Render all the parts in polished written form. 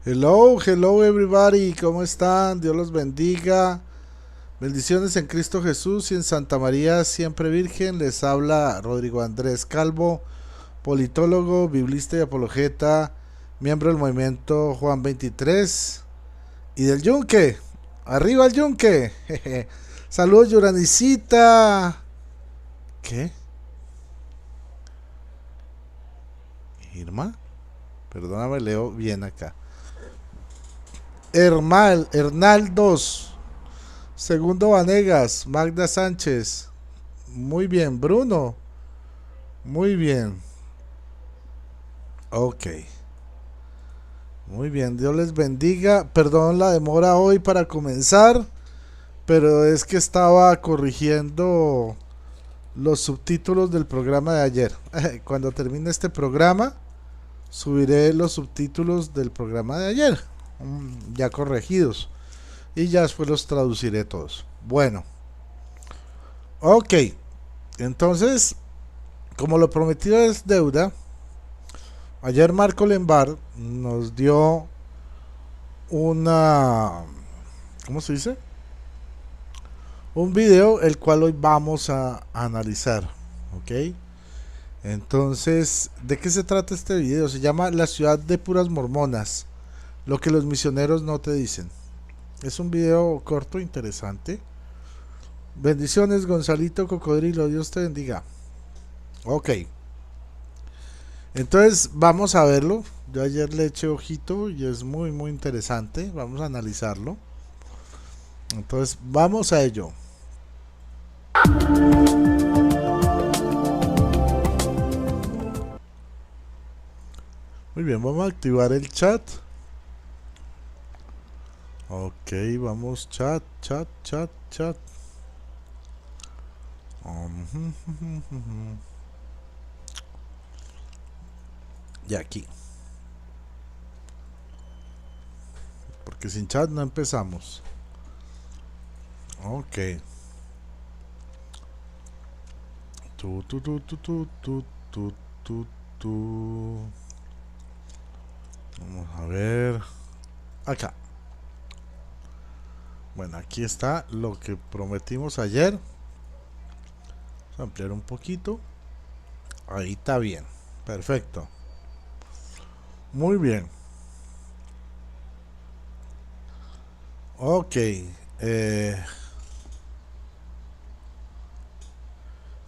Hello, hello everybody, ¿cómo están? Dios los bendiga. Bendiciones en Cristo Jesús y en Santa María siempre Virgen. Les habla Rodrigo Andrés Calvo, politólogo, biblista y apologeta, miembro del movimiento Juan 23 y del Yunque. Arriba el Yunque. Saludos, Yoranicita. ¿Qué? Irma, perdóname, leo bien acá. Hernaldos, Segundo Vanegas, Magda Sánchez. Muy bien, Bruno. Muy bien. Ok. Muy bien, Dios les bendiga. Perdón la demora hoy para comenzar, pero es que estaba corrigiendo los subtítulos del programa de ayer. Cuando termine este programa, subiré los subtítulos del programa de ayer, ya corregidos. Y ya después los traduciré todos. Bueno. Ok. Entonces, como lo prometido es deuda, ayer Marco Lembar nos dio una... ¿Cómo se dice? Un video el cual hoy vamos a analizar. Ok. Entonces, ¿de qué se trata este video? Se llama La ciudad de puras mormonas. Lo que los misioneros no te dicen. Es un video corto, interesante. Bendiciones, Gonzalito Cocodrilo, Dios te bendiga. Ok. Entonces, vamos a verlo. Yo ayer le eché ojito y es muy, muy interesante. Vamos a analizarlo. Entonces, vamos a ello. Muy bien, vamos a activar el chat. Ok, vamos, chat. Y aquí. Porque sin chat no empezamos. Ok. Vamos a ver. Acá. Bueno, aquí está lo que prometimos ayer. Vamos a ampliar un poquito. Ahí está bien. Perfecto. Muy bien. Ok. El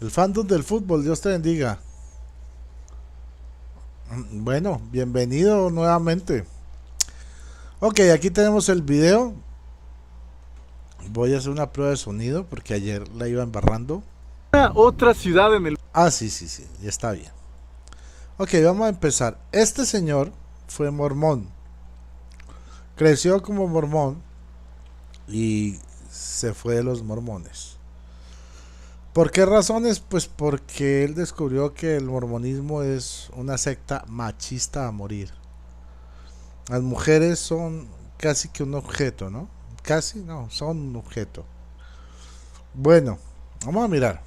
fandom del fútbol, Dios te bendiga. Bueno, bienvenido nuevamente. Ok, aquí tenemos el video. Voy a hacer una prueba de sonido porque ayer la iba embarrando. Otra ciudad en el... Ah, sí, ya está bien. Ok, vamos a empezar. Este señor fue mormón. Creció como mormón y se fue de los mormones. ¿Por qué razones? Pues porque él descubrió que el mormonismo es una secta machista a morir. Las mujeres son casi que un objeto, ¿no? Casi, no, son un objeto. Bueno, vamos a mirar.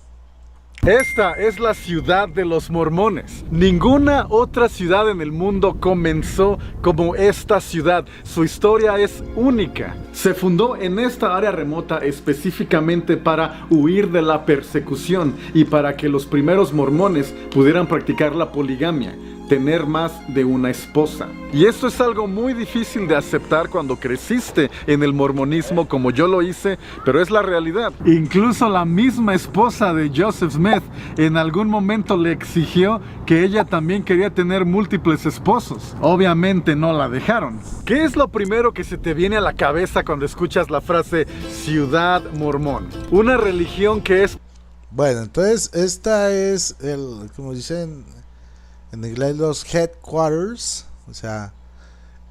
Esta es la ciudad de los mormones. Ninguna otra ciudad en el mundo comenzó como esta ciudad. Su historia es única. Se fundó en esta área remota específicamente para huir de la persecución y para que los primeros mormones pudieran practicar la poligamia, tener más de una esposa. Y esto es algo muy difícil de aceptar cuando creciste en el mormonismo como yo lo hice, pero es la realidad. Incluso la misma esposa de Joseph Smith en algún momento le exigió que ella también quería tener múltiples esposos. Obviamente no la dejaron. ¿Qué es lo primero que se te viene a la cabeza cuando escuchas la frase ciudad mormón? Una religión que es... Bueno, entonces esta es como dicen en inglés, los headquarters, o sea,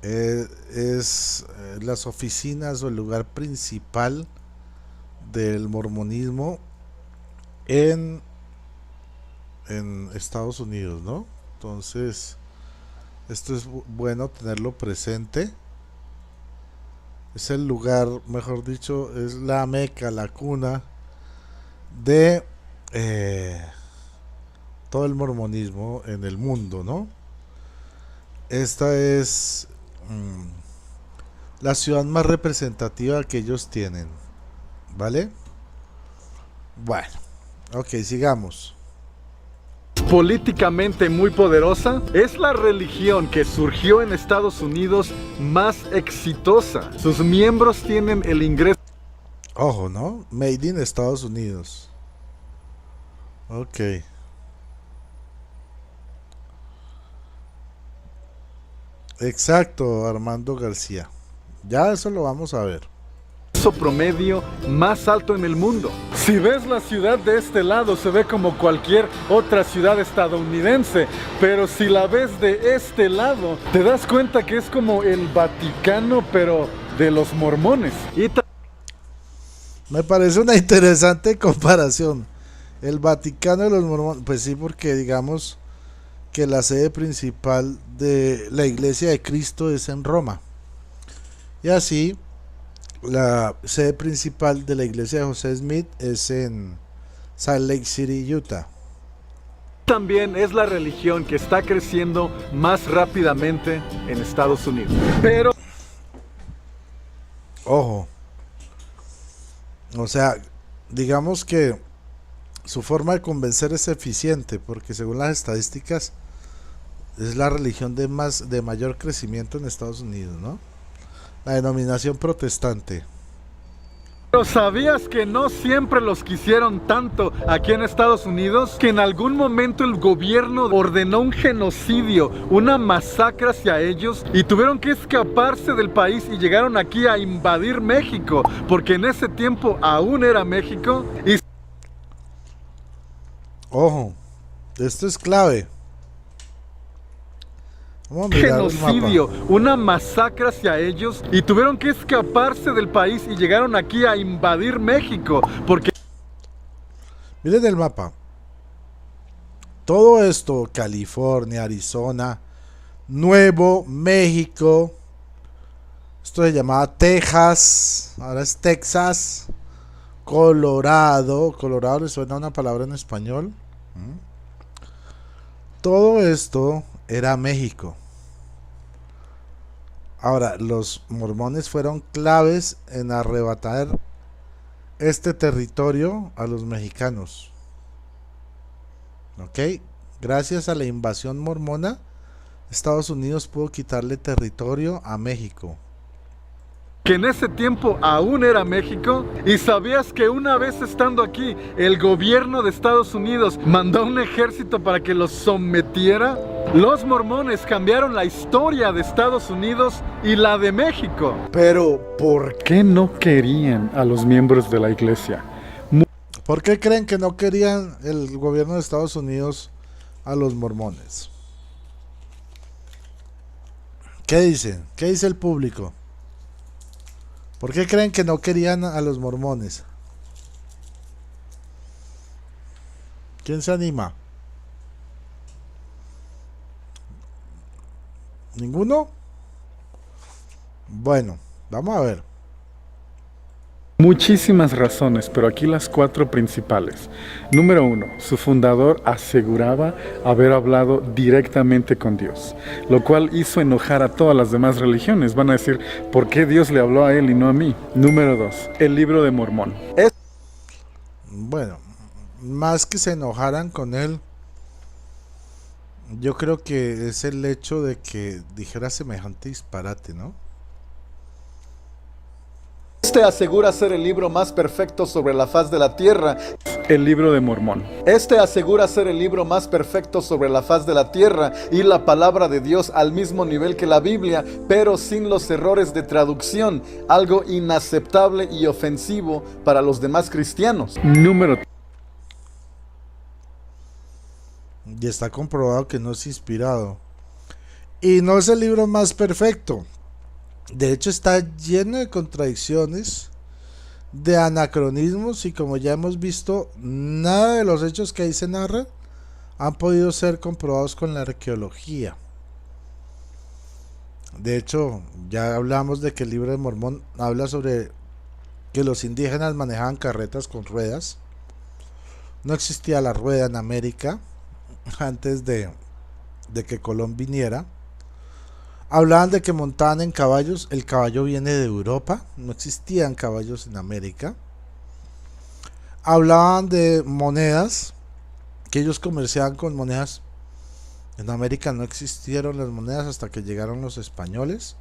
es las oficinas o el lugar principal del mormonismo en Estados Unidos, ¿no? Entonces, esto es bueno tenerlo presente. Es el lugar, mejor dicho, es la meca, la cuna de todo el mormonismo en el mundo, ¿no? Esta es la ciudad más representativa que ellos tienen. ¿Vale? Bueno, ok, sigamos. Políticamente muy poderosa, es la religión que surgió en Estados Unidos más exitosa. Sus miembros tienen el ingreso. Ojo, ¿no? Made in Estados Unidos. Ok. Exacto, Armando García. Ya eso lo vamos a ver. Promedio más alto en el mundo. Si ves la ciudad de este lado, se ve como cualquier otra ciudad estadounidense, pero si la ves de este lado, te das cuenta que es como el Vaticano, pero de los mormones. Me parece una interesante comparación. El Vaticano de los mormones, pues sí, porque digamos que la sede principal de la Iglesia de Cristo es en Roma. Y así la sede principal de la iglesia de José Smith es en Salt Lake City, Utah. También es la religión que está creciendo más rápidamente en Estados Unidos. Pero ojo, o sea, digamos que su forma de convencer es eficiente, porque según las estadísticas es la religión de mayor crecimiento en Estados Unidos, ¿no? La denominación protestante. Pero ¿sabías que no siempre los quisieron tanto aquí en Estados Unidos? Que en algún momento el gobierno ordenó un genocidio, una masacre hacia ellos, y tuvieron que escaparse del país y llegaron aquí a invadir México, porque en ese tiempo aún era México. Y ojo, esto es clave. Genocidio, una masacre hacia ellos, y tuvieron que escaparse del país y llegaron aquí a invadir México, porque... Miren el mapa. Todo esto, California, Arizona, Nuevo México, esto se llamaba Texas, ahora es Texas, Colorado, Colorado le suena una palabra en español. Todo esto era México. Ahora, los mormones fueron claves en arrebatar este territorio a los mexicanos. Ok, gracias a la invasión mormona, Estados Unidos pudo quitarle territorio a México. Que en ese tiempo aún era México. ¿Y sabías que una vez estando aquí, el gobierno de Estados Unidos mandó un ejército para que los sometiera? Los mormones cambiaron la historia de Estados Unidos y la de México. Pero, ¿por qué no querían a los miembros de la iglesia? ¿Por qué creen que no querían el gobierno de Estados Unidos a los mormones? ¿Qué dicen? ¿Qué dice el público? ¿Por qué creen que no querían a los mormones? ¿Quién se anima? ¿Ninguno? Bueno, vamos a ver. Muchísimas razones, pero aquí las 4 principales. Número 1, su fundador aseguraba haber hablado directamente con Dios, lo cual hizo enojar a todas las demás religiones. Van a decir, ¿por qué Dios le habló a él y no a mí? Número 2, el libro de Mormón. Bueno, más que se enojaran con él, yo creo que es el hecho de que dijera semejante disparate, ¿no? Este asegura ser el libro más perfecto sobre la faz de la tierra. El libro de Mormón. Este asegura ser el libro más perfecto sobre la faz de la tierra y la palabra de Dios al mismo nivel que la Biblia, pero sin los errores de traducción, algo inaceptable y ofensivo para los demás cristianos. Número 3. Y está comprobado que no es inspirado. Y no es el libro más perfecto. De hecho está lleno de contradicciones, de anacronismos, y como ya hemos visto, nada de los hechos que ahí se narran han podido ser comprobados con la arqueología. De hecho, ya hablamos de que el libro de Mormón habla sobre que los indígenas manejaban carretas con ruedas. No existía la rueda en América antes de que Colón viniera. Hablaban de que montaban en caballos. El caballo viene de Europa, no existían caballos en América. Hablaban de monedas, que ellos comerciaban con monedas. En América no existieron las monedas hasta que llegaron los españoles.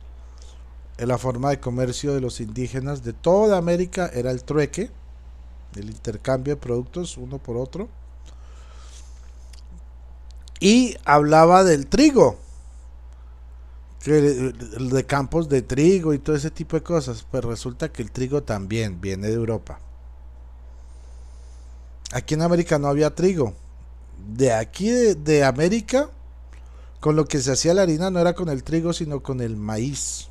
La forma de comercio de los indígenas de toda América era el trueque, el intercambio de productos uno por otro. Y hablaba del trigo, de campos de trigo y todo ese tipo de cosas. Pues resulta que el trigo también viene de Europa. Aquí en América no había trigo. De aquí de América, con lo que se hacía la harina no era con el trigo, sino con el maíz.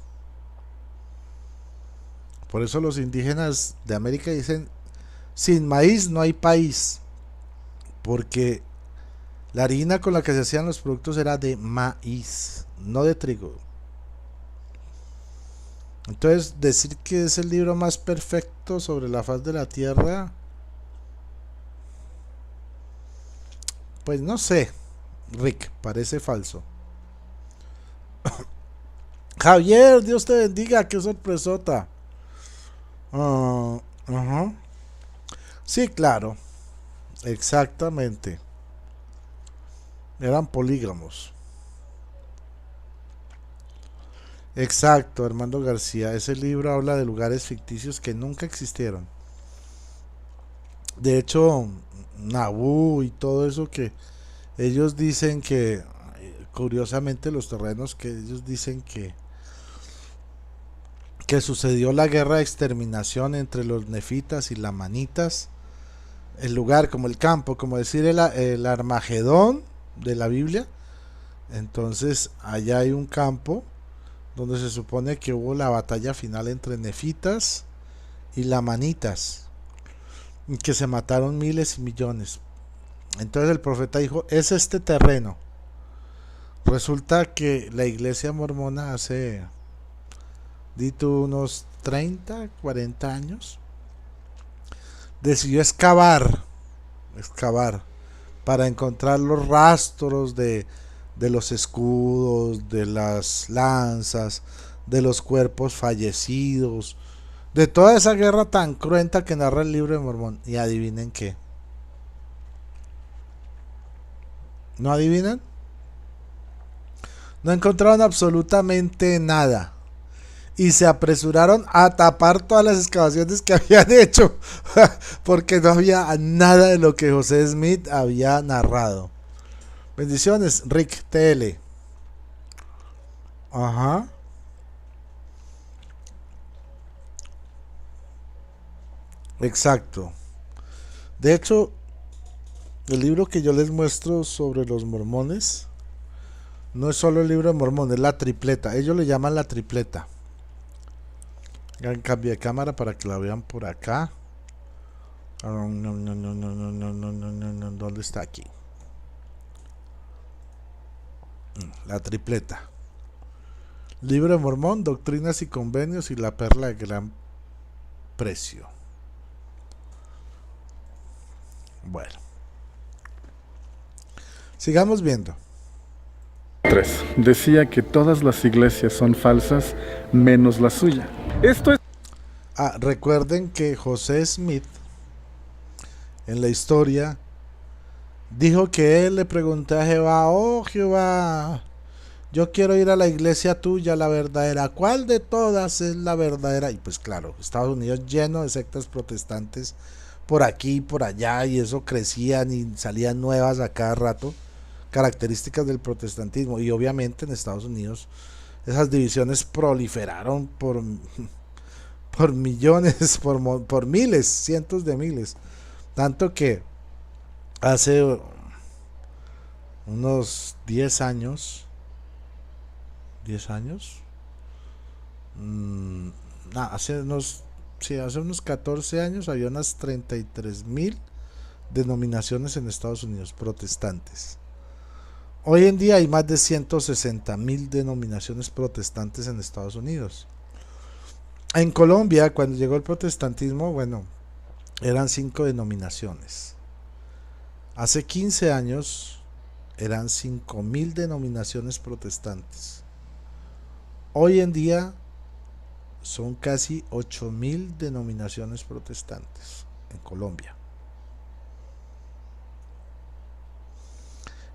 Por eso los indígenas de América dicen, sin maíz no hay país. Porque la harina con la que se hacían los productos era de maíz, no de trigo. Entonces, decir que es el libro más perfecto sobre la faz de la tierra, pues no sé, Rick, parece falso. Javier, Dios te bendiga, qué sorpresota. Uh-huh. Sí, claro, exactamente. Eran polígamos. Exacto, Armando García. Ese libro habla de lugares ficticios que nunca existieron. De hecho, Nabú y todo eso que ellos dicen que, curiosamente, los terrenos que ellos dicen que sucedió la guerra de exterminación entre los nefitas y lamanitas, el lugar como el campo, como decir el Armagedón de la Biblia. Entonces allá hay un campo donde se supone que hubo la batalla final entre nefitas y lamanitas, y que se mataron miles y millones. Entonces el profeta dijo, es este terreno. Resulta que la iglesia mormona hace, dito, unos 30, 40 años, decidió excavar para encontrar los rastros de los escudos, de las lanzas, de los cuerpos fallecidos, de toda esa guerra tan cruenta que narra el libro de Mormón. Y adivinen qué. ¿No adivinan? No encontraron absolutamente nada. Y se apresuraron a tapar todas las excavaciones que habían hecho, porque no había nada de lo que José Smith había narrado. Bendiciones, Rick TL. Ajá. Exacto. De hecho, el libro que yo les muestro sobre los mormones no es solo el libro de Mormón, es la tripleta. Ellos le llaman la tripleta. Hagan cambio de cámara para que la vean por acá. ¿Dónde está aquí? La tripleta. Libro de Mormón, Doctrinas y Convenios y la Perla de Gran Precio. Bueno. Sigamos viendo. 3. Decía que todas las iglesias son falsas, menos la suya. Esto es... Recuerden que José Smith, en la historia, dijo que él le preguntó a Jehová, oh Jehová, yo quiero ir a la iglesia tuya, la verdadera. ¿Cuál de todas es la verdadera? Y pues claro, Estados Unidos lleno de sectas protestantes por aquí y por allá, y eso crecían y salían nuevas a cada rato, características del protestantismo. Y obviamente en Estados Unidos esas divisiones proliferaron por millones, por miles, cientos de miles. Tanto que hace unos 10 años, hace unos 14 años había unas 33,000 denominaciones en Estados Unidos protestantes. Hoy en día hay más de 160,000 denominaciones protestantes en Estados Unidos. En Colombia, cuando llegó el protestantismo, bueno, eran 5 denominaciones. Hace 15 años eran 5,000 denominaciones protestantes. Hoy en día son casi 8.000 denominaciones protestantes en Colombia.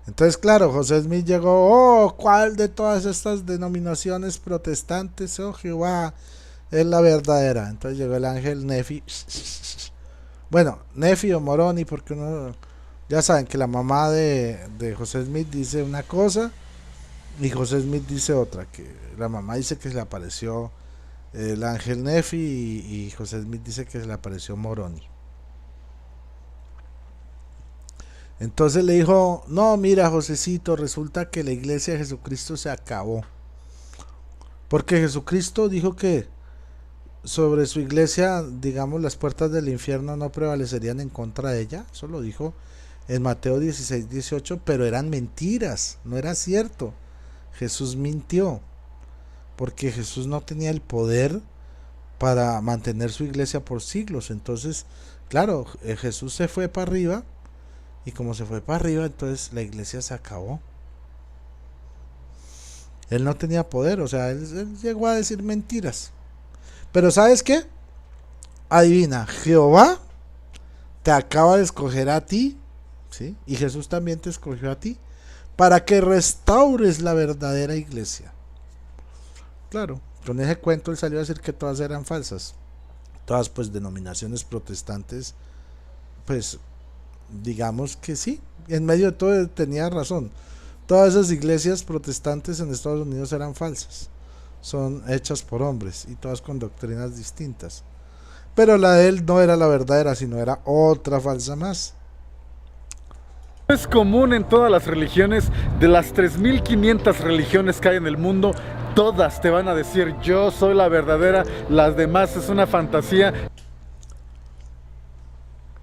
Entonces, claro, José Smith llegó, ¿cuál de todas estas denominaciones protestantes, Jehová, es la verdadera? Entonces llegó el ángel Nefi. Bueno, Nefi o Moroni, porque uno, ya saben que la mamá de José Smith dice una cosa y José Smith dice otra, que la mamá dice que se le apareció el ángel Nefi y José Smith dice que se le apareció Moroni. Entonces le dijo, no, mira, Josecito, resulta que la iglesia de Jesucristo se acabó. Porque Jesucristo dijo que sobre su iglesia, digamos, las puertas del infierno no prevalecerían en contra de ella. Eso lo dijo en Mateo 16, 18, pero eran mentiras, no era cierto. Jesús mintió, porque Jesús no tenía el poder para mantener su iglesia por siglos. Entonces, claro, Jesús se fue para arriba. Y como se fue para arriba, entonces la iglesia se acabó. Él no tenía poder, o sea, él llegó a decir mentiras. Pero ¿sabes qué? Adivina, Jehová te acaba de escoger a ti, ¿sí? Y Jesús también te escogió a ti, para que restaures la verdadera iglesia. Claro, con ese cuento él salió a decir que todas eran falsas. Todas pues denominaciones protestantes, pues digamos que sí, en medio de todo tenía razón. Todas esas iglesias protestantes en Estados Unidos eran falsas, son hechas por hombres y todas con doctrinas distintas, pero la de él no era la verdadera, sino era otra falsa más. Es común en todas las religiones. De las 3.500 religiones que hay en el mundo, todas te van a decir yo soy la verdadera, las demás es una fantasía.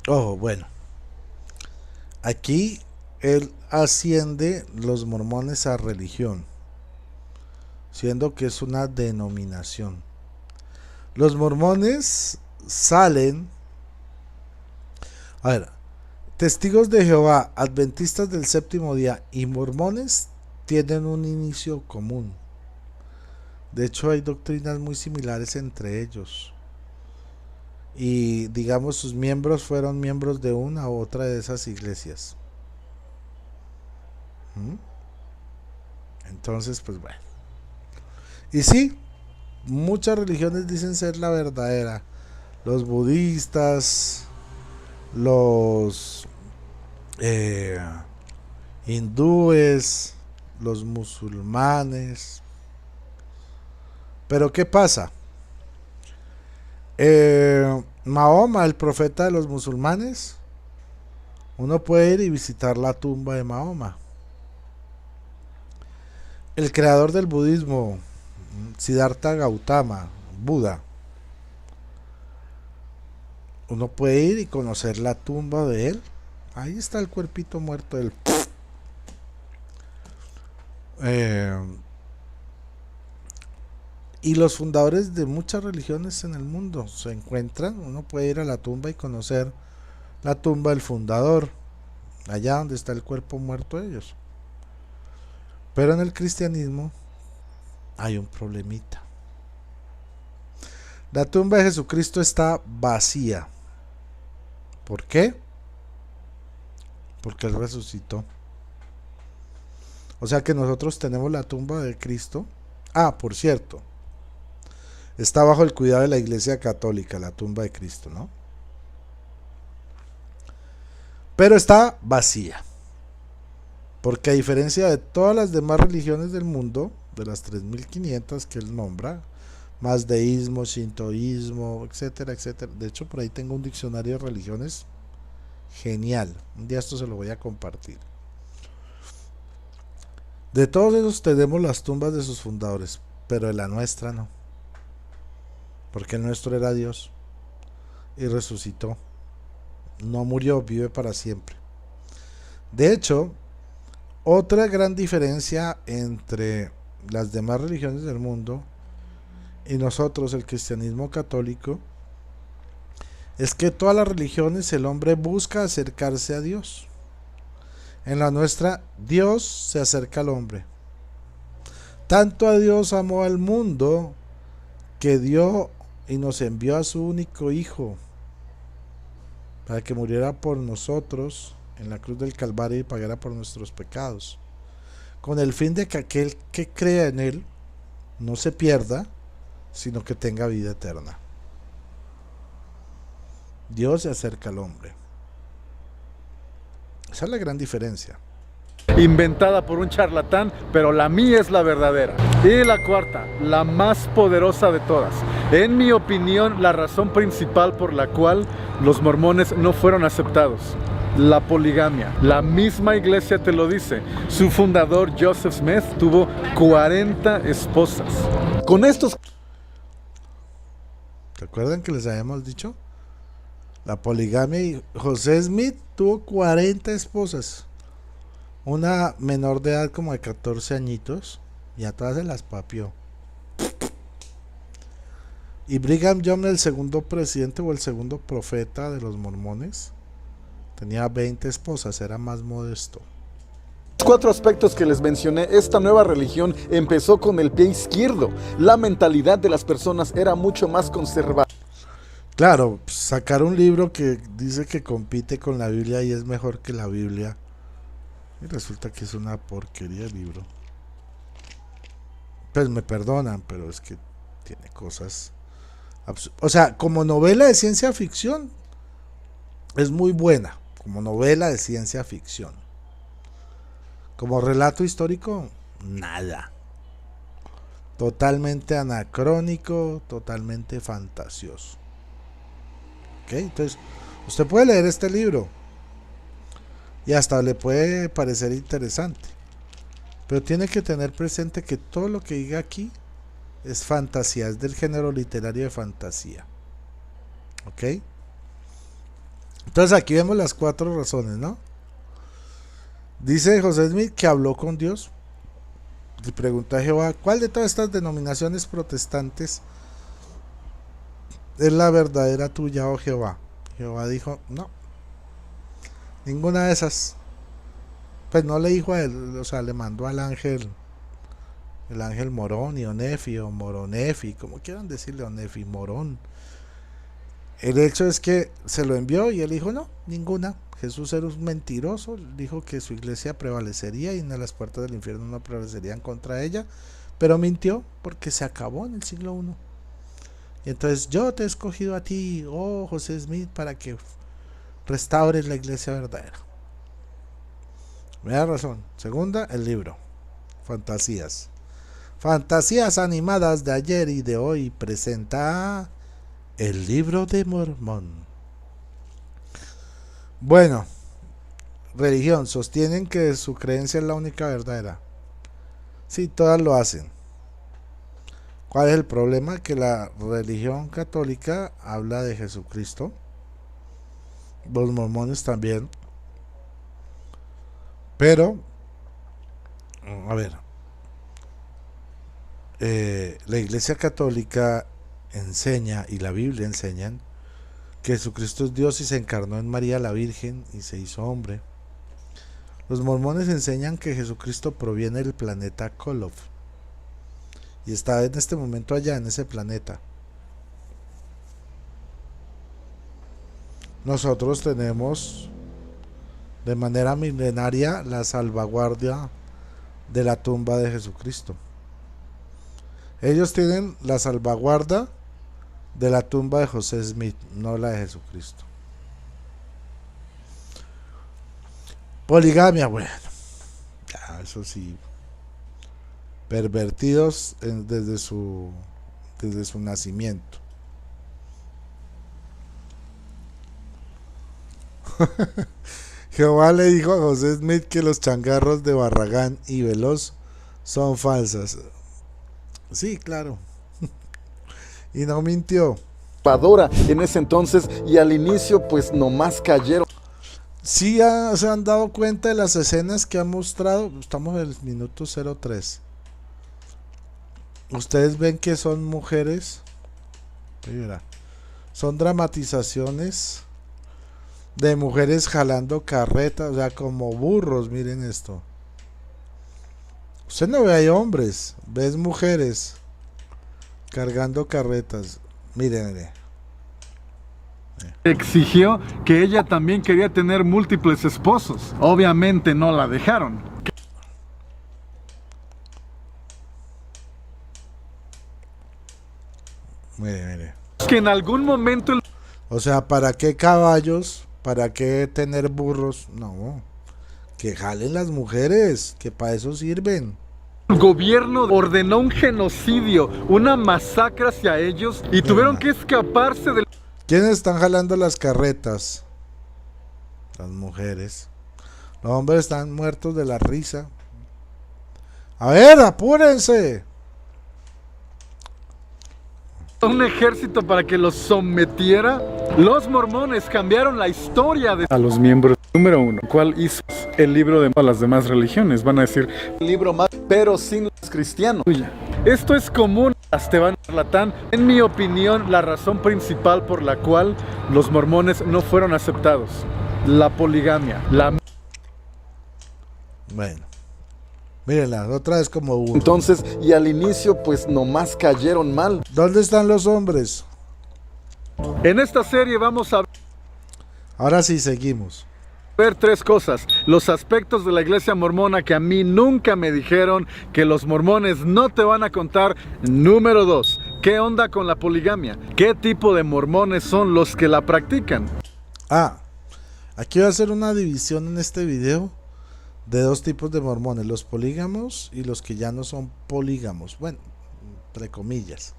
Oh, bueno, aquí él asciende los mormones a religión, siendo que es una denominación. Los mormones salen, a ver, testigos de Jehová, adventistas del séptimo día y mormones tienen un inicio común. De hecho, hay doctrinas muy similares entre ellos. Y digamos, sus miembros fueron miembros de una u otra de esas iglesias. Entonces, pues bueno. Y sí, muchas religiones dicen ser la verdadera. Los budistas, los hindúes, los musulmanes. Pero ¿qué pasa? Mahoma, el profeta de los musulmanes, uno puede ir y visitar la tumba de Mahoma. El creador del budismo, Siddhartha Gautama, Buda, uno puede ir y conocer la tumba de él. Ahí está el cuerpito muerto del y los fundadores de muchas religiones en el mundo se encuentran. Uno puede ir a la tumba y conocer la tumba del fundador, allá donde está el cuerpo muerto de ellos. Pero en el cristianismo hay un problemita. La tumba de Jesucristo está vacía. ¿Por qué? Porque él resucitó. O sea que nosotros tenemos la tumba de Cristo. Ah, por cierto, está bajo el cuidado de la Iglesia Católica, la tumba de Cristo, ¿no? Pero está vacía. Porque a diferencia de todas las demás religiones del mundo, de las 3.500 que él nombra, más deísmo, shintoísmo, etcétera, etcétera. De hecho, por ahí tengo un diccionario de religiones genial. Un día esto se lo voy a compartir. De todos esos tenemos las tumbas de sus fundadores, pero de la nuestra no. Porque el nuestro era Dios y resucitó. No murió, vive para siempre. De hecho, otra gran diferencia entre las demás religiones del mundo y nosotros, el cristianismo católico, es que todas las religiones el hombre busca acercarse a Dios. En la nuestra, Dios se acerca al hombre. Tanto a Dios amó al mundo que dio y nos envió a su único Hijo para que muriera por nosotros en la cruz del Calvario y pagara por nuestros pecados, con el fin de que aquel que crea en Él no se pierda, sino que tenga vida eterna. Dios se acerca al hombre. Esa es la gran diferencia. Inventada por un charlatán, pero la mía es la verdadera. Y la cuarta, la más poderosa de todas. En mi opinión, la razón principal por la cual los mormones no fueron aceptados: la poligamia. La misma iglesia te lo dice. Su fundador, Joseph Smith, tuvo 40 esposas. Con estos... ¿Se acuerdan que les habíamos dicho? La poligamia. Y José Smith tuvo 40 esposas. Una menor de edad como de 14 añitos. Y a todas se las papió. Y Brigham Young, el segundo presidente o el segundo profeta de los mormones, tenía 20 esposas, era más modesto. 4 aspectos que les mencioné, esta nueva religión empezó con el pie izquierdo. La mentalidad de las personas era mucho más conservadora. Claro, sacar un libro que dice que compite con la Biblia y es mejor que la Biblia, y resulta que es una porquería el libro. Pues me perdonan, pero es que tiene cosas... O sea, como novela de ciencia ficción es muy buena, como novela de ciencia ficción. Como relato histórico, nada. Totalmente anacrónico, totalmente fantasioso. ¿Ok? Entonces, usted puede leer este libro y hasta le puede parecer interesante, pero tiene que tener presente que todo lo que diga aquí es fantasía, es del género literario de fantasía. ¿Ok? Entonces aquí vemos las 4 razones, ¿no? Dice José Smith que habló con Dios y preguntó a Jehová: ¿cuál de todas estas denominaciones protestantes es la verdadera tuya, oh Jehová? Jehová dijo: no, ninguna de esas. Pues no le dijo a él, o sea, le mandó al ángel, el ángel Moroni o Nefi o Moronefi, como quieran decirle, o Nefi, Morón. El hecho es que se lo envió y él dijo: no, ninguna. Jesús era un mentiroso, dijo que su iglesia prevalecería y en las puertas del infierno no prevalecerían contra ella, pero mintió porque se acabó en el siglo I. Y entonces: yo te he escogido a ti, oh José Smith, para que restaures la iglesia verdadera. Me da razón. Segunda, el libro. Fantasías. Fantasías animadas de ayer y de hoy presenta el libro de Mormón. Bueno, religión. Sostienen que su creencia es la única verdadera. Sí, todas lo hacen. ¿Cuál es el problema? Que la religión católica habla de Jesucristo. Los mormones también. Pero, a ver, la iglesia católica enseña, y la Biblia enseñan, que Jesucristo es Dios y se encarnó en María la Virgen y se hizo hombre. Los mormones enseñan que Jesucristo proviene del planeta Kolob y está en este momento allá en ese planeta. Nosotros tenemos de manera milenaria la salvaguardia de la tumba de Jesucristo. Ellos tienen la salvaguarda de la tumba de José Smith, no la de Jesucristo. Poligamia, bueno, ya, eso sí, pervertidos desde su nacimiento. Jehová le dijo a José Smith que los changarros de Barragán y Veloz son falsas. Sí, claro. Y no mintió. En ese entonces, y al inicio pues nomás cayeron. Sí, se han dado cuenta de las escenas que han mostrado. Estamos en el minuto 03. Ustedes ven que son mujeres. Mira, son dramatizaciones de mujeres jalando carretas, o sea, como burros. Miren esto. Usted no ve ahí hombres, ves mujeres cargando carretas. Mire, mire. Exigió que ella también quería tener múltiples esposos. Obviamente no la dejaron. Mire, mire. Que en algún momento el O sea, ¿para qué caballos? ¿Para qué tener burros? No. Que jalen las mujeres, que para eso sirven. gobierno ordenó un genocidio, una masacre hacia ellos y tuvieron que escaparse del... ¿Quiénes están jalando las carretas? Las mujeres. Los hombres están muertos de la risa. A ver, apúrense. un ejército para que los sometiera. Los mormones cambiaron la historia de... A los miembros. Número 1. ¿Cuál hizo el libro de las demás religiones? Van a decir... El libro más, pero sin los cristianos. Esto es común. Esteban Charlatán. En mi opinión, la razón principal por la cual los mormones no fueron aceptados. La poligamia. Bueno. Mírenla, otra vez como uno. Entonces, y al inicio, pues nomás cayeron mal. ¿Dónde están los hombres? En esta serie vamos a Ahora sí, seguimos. ver tres cosas. Los aspectos de la iglesia mormona que a mí nunca me dijeron, que los mormones no te van a contar. Número 2. ¿Qué onda con la poligamia? ¿Qué tipo de mormones son los que la practican? Aquí voy a hacer una división en este video de dos tipos de mormones, los polígamos y los que ya no son polígamos. Bueno, entre comillas.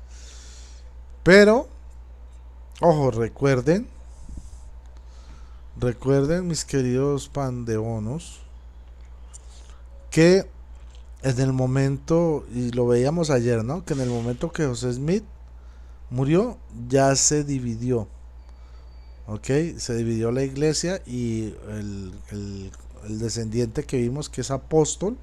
Pero, ojo, recuerden, mis queridos pandeonos, que en el momento, y lo veíamos ayer, ¿no? Que en el momento que José Smith murió, ya se dividió. Ok, se dividió la iglesia y el descendiente que vimos que es apóstol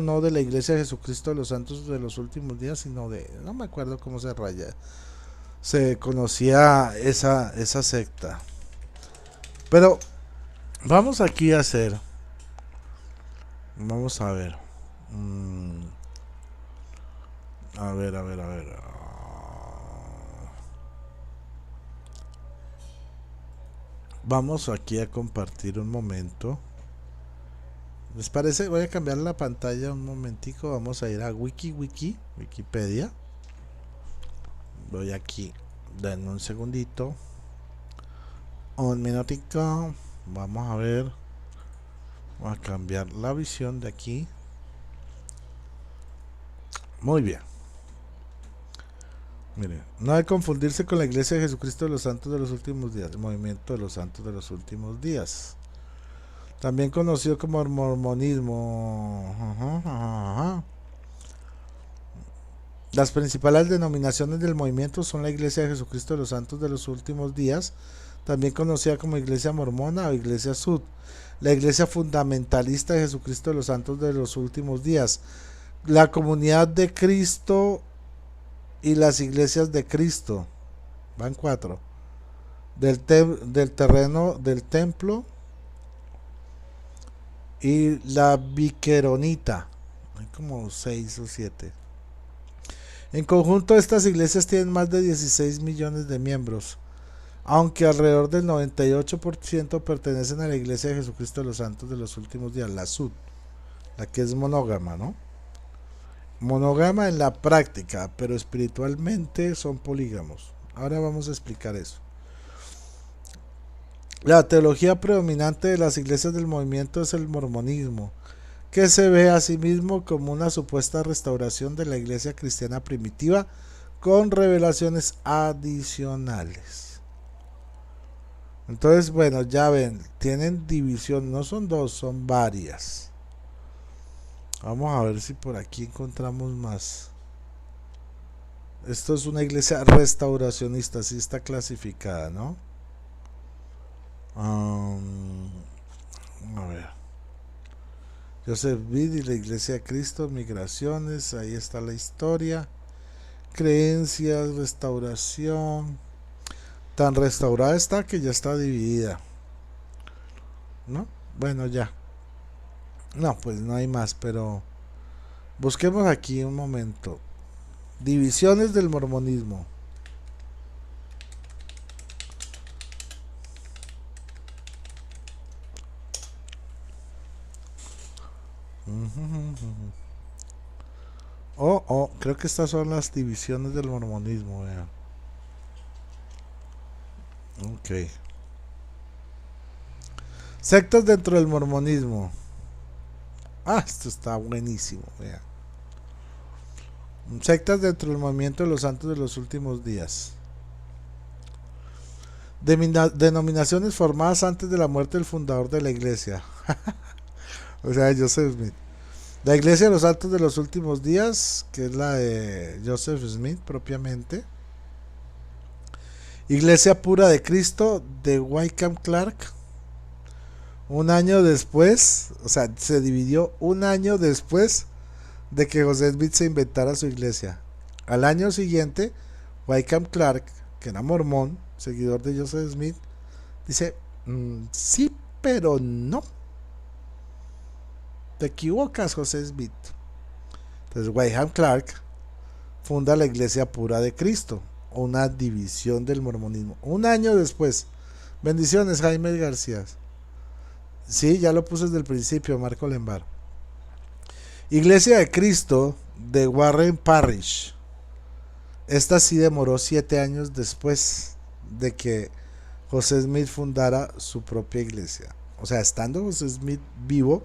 no de la iglesia de Jesucristo de los Santos de los Últimos Días, sino de, no me acuerdo cómo se conocía esa secta. Pero vamos aquí a hacer, vamos a ver, a ver. Vamos aquí a compartir un momento. ¿Les parece? Voy a cambiar la pantalla un momentico. Vamos a ir a Wikipedia. Voy aquí. Denme un segundito. Un minutico. Vamos a ver. Voy a cambiar la visión de aquí. Muy bien. Mire, no hay que confundirse con la Iglesia de Jesucristo de los Santos de los Últimos Días, el movimiento de los Santos de los Últimos Días, también conocido como el mormonismo. Las principales denominaciones del movimiento son la Iglesia de Jesucristo de los Santos de los Últimos Días, también conocida como Iglesia Mormona o Iglesia Sud, la Iglesia Fundamentalista de Jesucristo de los Santos de los Últimos Días, la Comunidad de Cristo y las Iglesias de Cristo, van 4, del terreno del templo, y la Viqueronita, hay como 6 o 7. En conjunto estas iglesias tienen más de 16 millones de miembros, aunque alrededor del 98% pertenecen a la Iglesia de Jesucristo de los Santos de los Últimos Días, la SUD, la que es monógama, ¿no? Monógama en la práctica, pero espiritualmente son polígamos. Ahora vamos a explicar eso. La teología predominante de las iglesias del movimiento es el mormonismo, que se ve a sí mismo como una supuesta restauración de la iglesia cristiana primitiva con revelaciones adicionales. Entonces, bueno, ya ven, tienen división, no son dos, son varias. Vamos a ver si por aquí encontramos más. Esto es una iglesia restauracionista, así está clasificada, ¿no? A ver. Joseph Smith y la Iglesia de Cristo, migraciones, ahí está la historia. Creencias, restauración. Tan restaurada está que ya está dividida, ¿no? Bueno, ya. No, pues no hay más, pero Busquemos aquí un momento. Divisiones del mormonismo. Creo que estas son las divisiones del mormonismo. Vean. Ok. Sectas dentro del mormonismo. Esto está buenísimo. Vean. Sectas dentro del movimiento de los santos de los últimos días. Denominaciones formadas antes de la muerte del fundador de la iglesia. O sea, Joseph Smith. La iglesia de los santos de los últimos días, que es la de Joseph Smith propiamente. Iglesia pura de Cristo de Wykeham Clark. Un año después, o sea, se dividió un año después de que José Smith se inventara su iglesia. Al año siguiente, Wykeham Clark, que era mormón, seguidor de Joseph Smith, dice, sí, pero no. Te equivocas, José Smith. Entonces, Wykeham Clark funda la Iglesia Pura de Cristo, una división del mormonismo. Un año después. Bendiciones, Jaime García. Sí, ya lo puse desde el principio, Marco Lembar. Iglesia de Cristo de Warren Parish. Esta sí demoró 7 años después de que José Smith fundara su propia iglesia. O sea, estando José Smith vivo,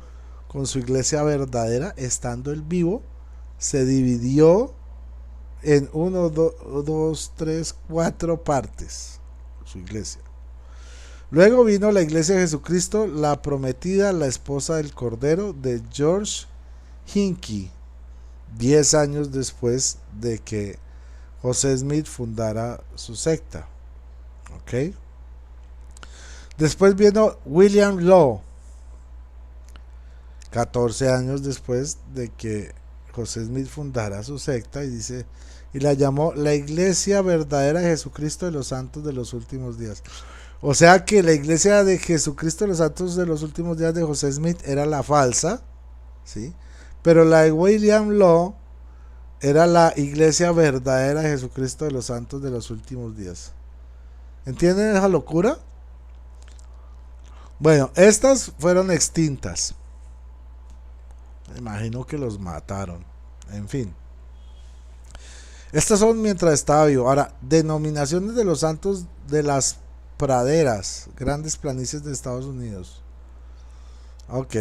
con su iglesia verdadera, estando él vivo, se dividió en 1, 2, 3, 4 partes su iglesia. Luego vino la iglesia de Jesucristo, la prometida, la esposa del Cordero, de George Hinckley, 10 años después de que José Smith fundara su secta. ¿Ok? Después vino William Law, 14 años después de que José Smith fundara su secta, y la llamó la Iglesia Verdadera de Jesucristo de los Santos de los Últimos Días. O sea que la Iglesia de Jesucristo de los Santos de los Últimos Días de José Smith era la falsa, ¿sí? Pero la de William Law era la Iglesia Verdadera de Jesucristo de los Santos de los Últimos Días. ¿Entienden esa locura? Bueno, estas fueron extintas. Me imagino que los mataron. En fin. Estas son mientras estaba vivo. Ahora, denominaciones de los santos de las praderas, grandes planicies de Estados Unidos. Ok.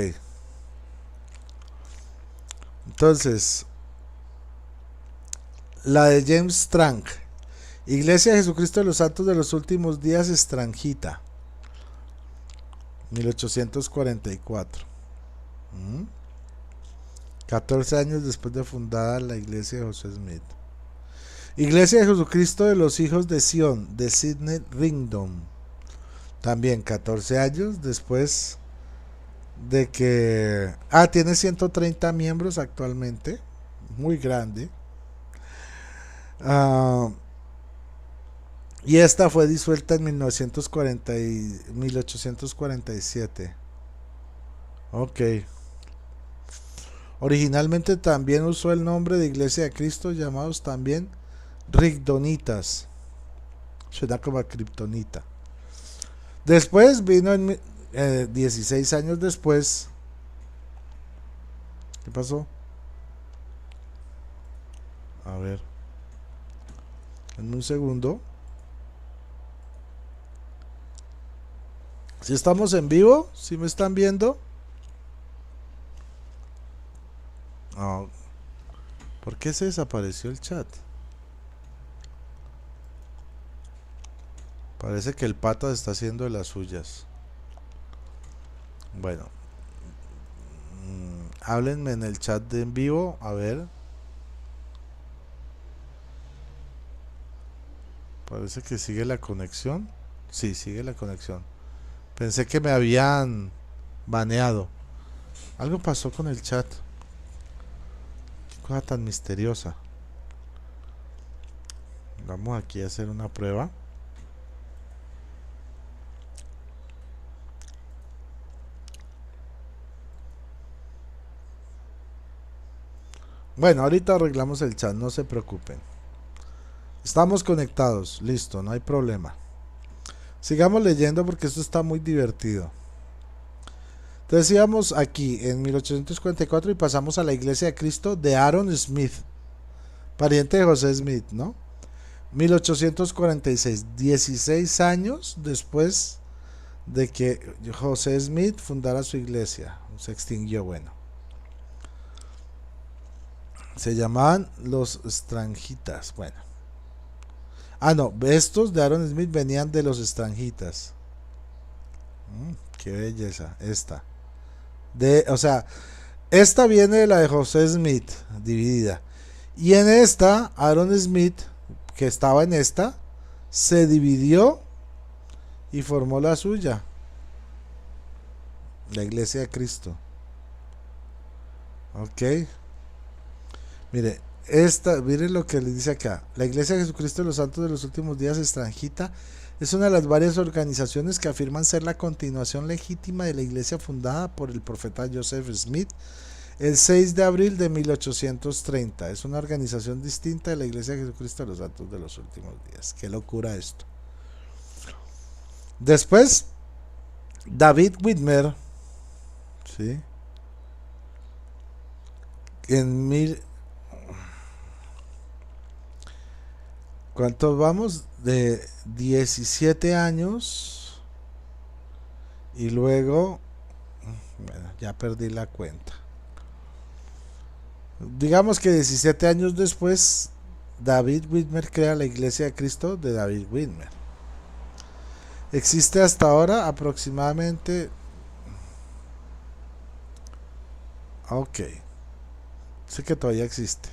Entonces, la de James Strang. Iglesia de Jesucristo de los Santos de los Últimos Días, Strangita. 1844. 14 años después de fundada la iglesia de José Smith. Iglesia de Jesucristo de los Hijos de Sion, de Sidney Rigdon. También 14 años después de que... tiene 130 miembros actualmente. Muy grande. Y esta fue disuelta en 1847. Ok. Originalmente también usó el nombre de Iglesia de Cristo, llamados también Rigdonitas. Suena como a kriptonita. Después vino en 16 años después. ¿Qué pasó? A ver. En un segundo. Si estamos en vivo, si me están viendo. ¿Por qué se desapareció el chat? Parece que el pata está haciendo de las suyas. Bueno, háblenme en el chat de en vivo, a ver. Parece que sigue la conexión. Sí, sigue la conexión. Pensé que me habían baneado. Algo pasó con el chat. Qué cosa tan misteriosa. Vamos aquí a hacer una prueba. Bueno, ahorita arreglamos el chat, no se preocupen. Estamos conectados, listo, no hay problema. Sigamos leyendo porque esto está muy divertido. Entonces íbamos aquí en 1844 y pasamos a la Iglesia de Cristo de Aaron Smith, pariente de José Smith, ¿no? 1846, 16 años después de que José Smith fundara su iglesia. Se extinguió, bueno. Se llamaban los estranjitas, bueno. Ah, no, estos de Aaron Smith venían de los estranjitas. Qué belleza, esta. O sea, esta viene de la de José Smith, dividida. Y en esta, Aaron Smith, que estaba en esta, se dividió y formó la suya, la Iglesia de Cristo. Ok. Mire, miren lo que le dice acá. La Iglesia de Jesucristo de los Santos de los Últimos Días Extranjita es una de las varias organizaciones que afirman ser la continuación legítima de la iglesia fundada por el profeta Joseph Smith el 6 de abril de 1830. Es una organización distinta de la Iglesia de Jesucristo de los Santos de los Últimos Días. Qué locura esto. Después, David Whitmer, ¿sí? ¿Cuántos vamos? De 17 años. Y luego, bueno, ya perdí la cuenta. Digamos que 17 años después, David Whitmer crea la Iglesia de Cristo de David Whitmer. Existe hasta ahora aproximadamente... Ok. Sé que todavía existe.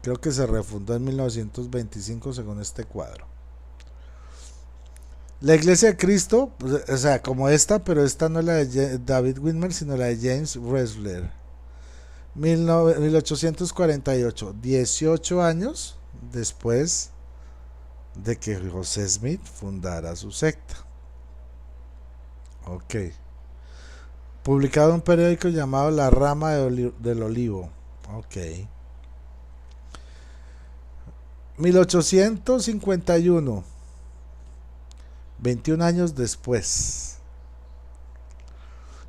Creo que se refundó en 1925 según este cuadro. La Iglesia de Cristo, o sea, como esta, pero esta no es la de David Whitmer, sino la de James Resler. 1848, 18 años después de que José Smith fundara su secta. Ok. Publicado en un periódico llamado La Rama del Olivo. Ok. 1851, 21 años después.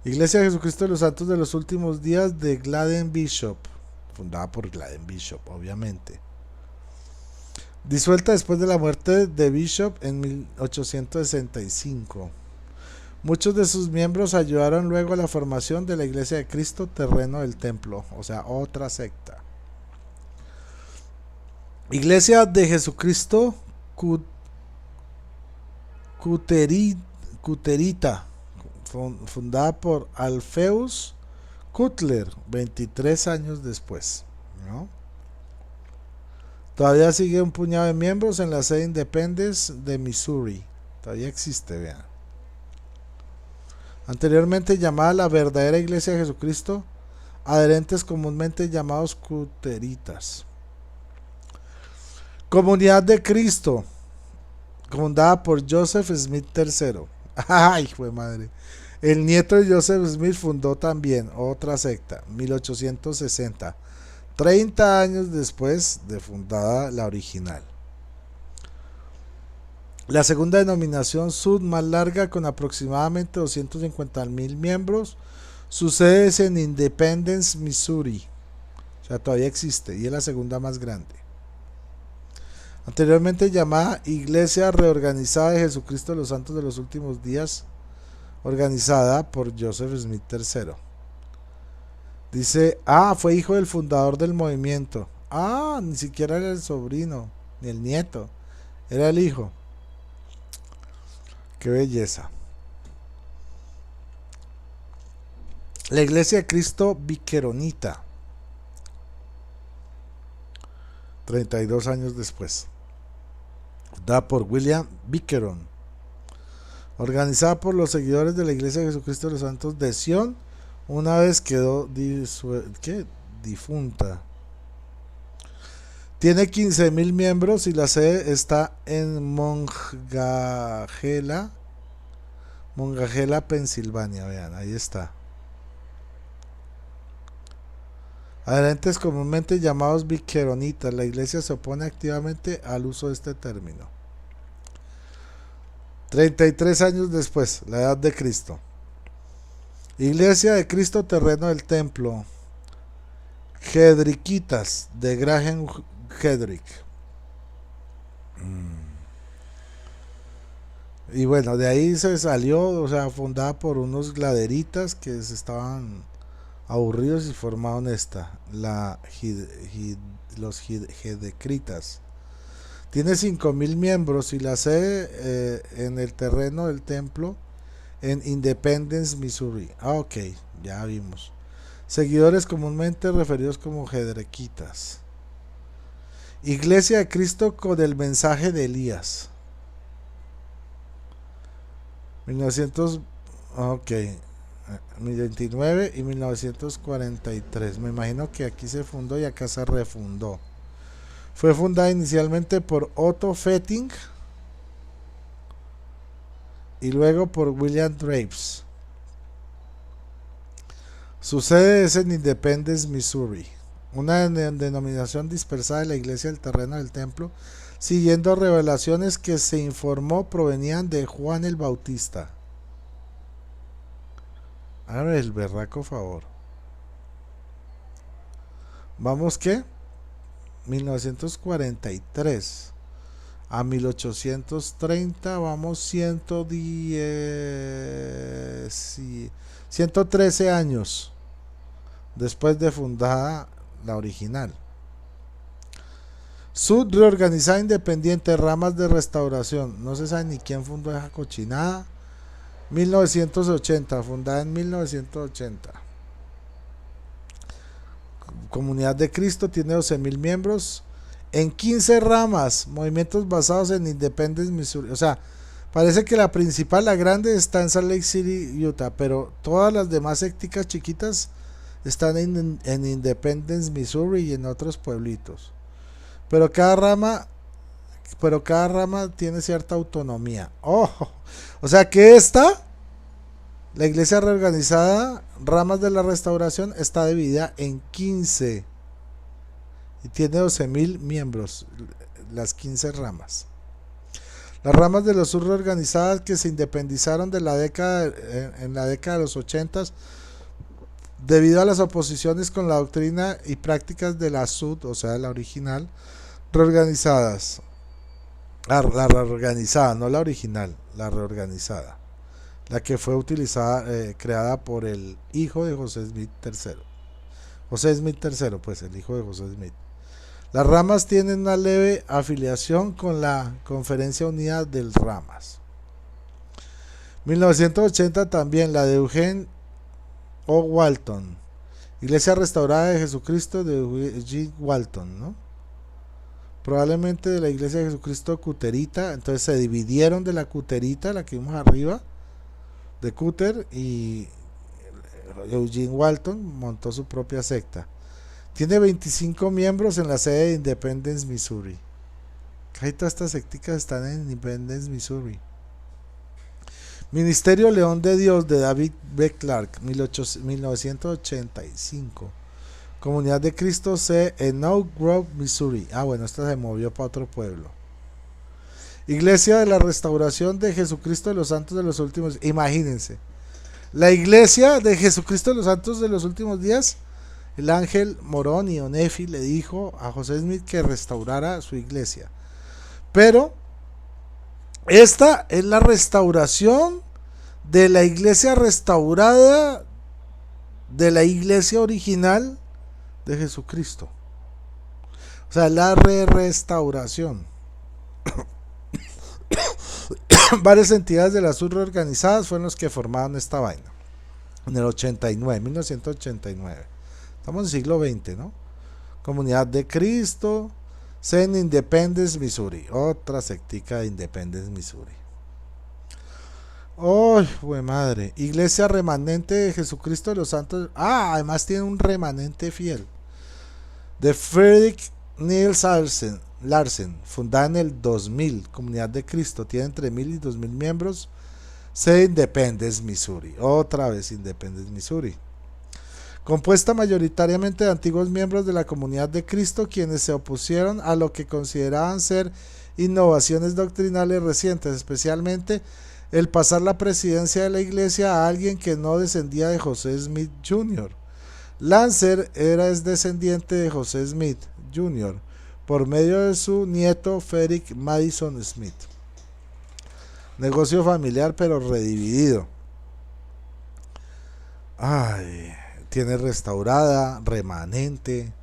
Iglesia de Jesucristo de los Santos de los Últimos Días de Gladden Bishop, fundada por Gladden Bishop, obviamente. Disuelta después de la muerte de Bishop en 1865. Muchos de sus miembros ayudaron luego a la formación de la Iglesia de Cristo Terreno del Templo, o sea, otra secta. Iglesia de Jesucristo Cuterita, fundada por Alpheus Cutler, 23 años después, ¿no? Todavía sigue un puñado de miembros en la sede Independence de Missouri. Todavía existe, vean. Anteriormente llamada la verdadera Iglesia de Jesucristo, adherentes comúnmente llamados Cuteritas. Comunidad de Cristo, fundada por Joseph Smith III. Ay, fue madre. El nieto de Joseph Smith fundó también otra secta, 1860, 30 años después de fundada la original. La segunda denominación sud más larga, con aproximadamente 250,000 miembros, su sede es en Independence, Missouri. O sea, todavía existe y es la segunda más grande. Anteriormente llamada Iglesia Reorganizada de Jesucristo de los Santos de los Últimos Días, organizada por Joseph Smith III. Dice, fue hijo del fundador del movimiento. Ni siquiera era el sobrino, ni el nieto, era el hijo. Qué belleza. La Iglesia de Cristo Viqueronita, 32 años después, da por William Viqueron, organizada por los seguidores de la Iglesia de Jesucristo de los Santos de Sion, una vez quedó difunta. Tiene 15,000 miembros y la sede está en Monongahela, Pensilvania. Vean, ahí está. Adherentes comúnmente llamados biqueronitas. La iglesia se opone activamente al uso de este término. 33 años después, la edad de Cristo. Iglesia de Cristo, terreno del templo. Hedriquitas, de Graham Hedrick. Y bueno, de ahí se salió, o sea, fundada por unos gladeritas que se estaban aburridos y formaron esta, los Hedecritas. Tiene 5.000 miembros y la sede en el terreno del templo en Independence, Missouri. Ah, ok, ya vimos. Seguidores comúnmente referidos como Hedrequitas. Iglesia de Cristo con el mensaje de Elías. 1900, ok, 1929 y 1943. Me imagino que aquí se fundó y acá se refundó. Fue fundada inicialmente por Otto Fetting y luego por William Drapes. Su sede es en Independence, Missouri, una denominación dispersada de la iglesia del terreno del templo, siguiendo revelaciones que se informó provenían de Juan el Bautista. Hágame el berraco favor. Vamos que 1943 a 1830, vamos 113 años después de fundada la original. Sud reorganizada independiente, ramas de restauración. No se sabe ni quién fundó esa cochinada. 1980, fundada en 1980. Comunidad de Cristo tiene 12.000 miembros en 15 ramas, movimientos basados en Independence, Missouri. O sea, parece que la principal, la grande, está en Salt Lake City, Utah, pero todas las demás secticas chiquitas están en Independence, Missouri y en otros pueblitos. Pero cada rama tiene cierta autonomía. Oh, o sea que la iglesia reorganizada, ramas de la restauración, está dividida en 15 y tiene 12.000 miembros, las 15 ramas. Las ramas de los sur reorganizadas que se independizaron de la década en la década de los 80 debido a las oposiciones con la doctrina y prácticas de la sud, o sea, de la original, reorganizadas. La reorganizada, no la original, la reorganizada. La que fue utilizada, creada por el hijo de José Smith III. José Smith III, pues el hijo de José Smith. Las ramas tienen una leve afiliación con la Conferencia Unida del Ramas. 1980 también la de Eugene O. Walton. Iglesia Restaurada de Jesucristo de Eugene Walton, ¿no? Probablemente de la Iglesia de Jesucristo Cuterita. Entonces se dividieron de la Cuterita, la que vimos arriba, de Cutter, y Eugene Walton montó su propia secta. Tiene 25 miembros en la sede de Independence, Missouri. Casi todas estas secticas están en Independence, Missouri. Ministerio León de Dios de David B. Clark, 1985. Comunidad de Cristo C en Oak Grove, Missouri. Ah, bueno, esta se movió para otro pueblo. Iglesia de la Restauración de Jesucristo de los Santos de los Últimos. Imagínense, la Iglesia de Jesucristo de los Santos de los Últimos Días. El ángel Moroni o Nefi le dijo a José Smith que restaurara su iglesia. Pero esta es la restauración de la iglesia restaurada, de la iglesia original de Jesucristo. O sea, la restauración. Varias entidades de las subreorganizadas fueron los que formaron esta vaina. En el 89, 1989. Estamos en el siglo XX, ¿no? Comunidad de Cristo, en Independence, Missouri. Otra sectica de Independence, Missouri. ¡Oh, güey madre! Iglesia remanente de Jesucristo de los Santos. Ah, además tiene un remanente fiel. De Frederick Niels Larsen, fundada en el 2000. Comunidad de Cristo. Tiene entre 1.000 y 2.000 miembros. Sede Independence, Missouri. Otra vez Independence, Missouri. compuesta mayoritariamente de antiguos miembros de la Comunidad de Cristo, quienes se opusieron a lo que consideraban ser innovaciones doctrinales recientes, especialmente el pasar la presidencia de la iglesia a alguien que no descendía de José Smith Jr. Lancer es descendiente de José Smith Jr. por medio de su nieto Frederick Madison Smith. Negocio familiar pero redividido. Ay, tiene restaurada, remanente.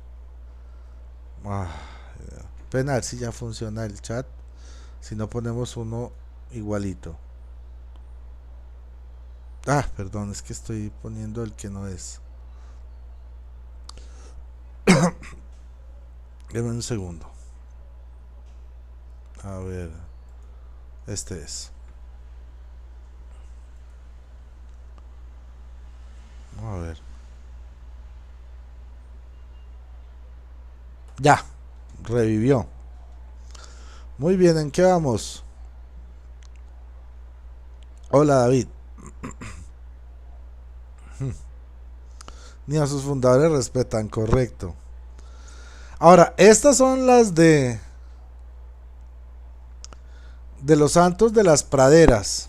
Pena ver si ya funciona el chat. Si no ponemos uno igualito. Perdón, es que estoy poniendo el que no es. Deme un segundo. A ver. Este es. A ver. Ya. Revivió. Muy bien, ¿en qué vamos? Hola, David. Ni a sus fundadores respetan, correcto. Ahora, estas son las de los santos de las praderas.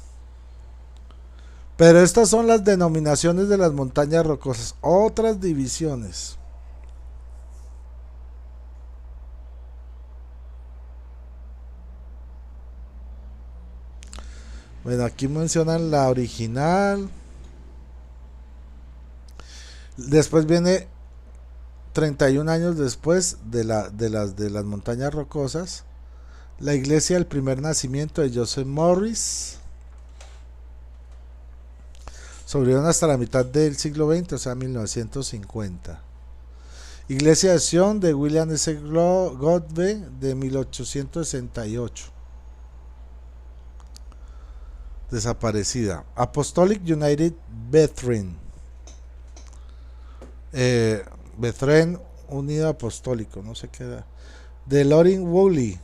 Pero estas son las denominaciones de las montañas rocosas. Otras divisiones. Bueno, aquí mencionan la original. Después viene 31 años después de las montañas rocosas, la iglesia del primer nacimiento de Joseph Morris. Sobrevivieron hasta la mitad del siglo XX, o sea 1950. Iglesia de Sion de William S. Godbe de 1868. Desaparecida. Apostolic United Brethren. Brethren Unido Apostólico, no sé qué era. De Lorin Woolley,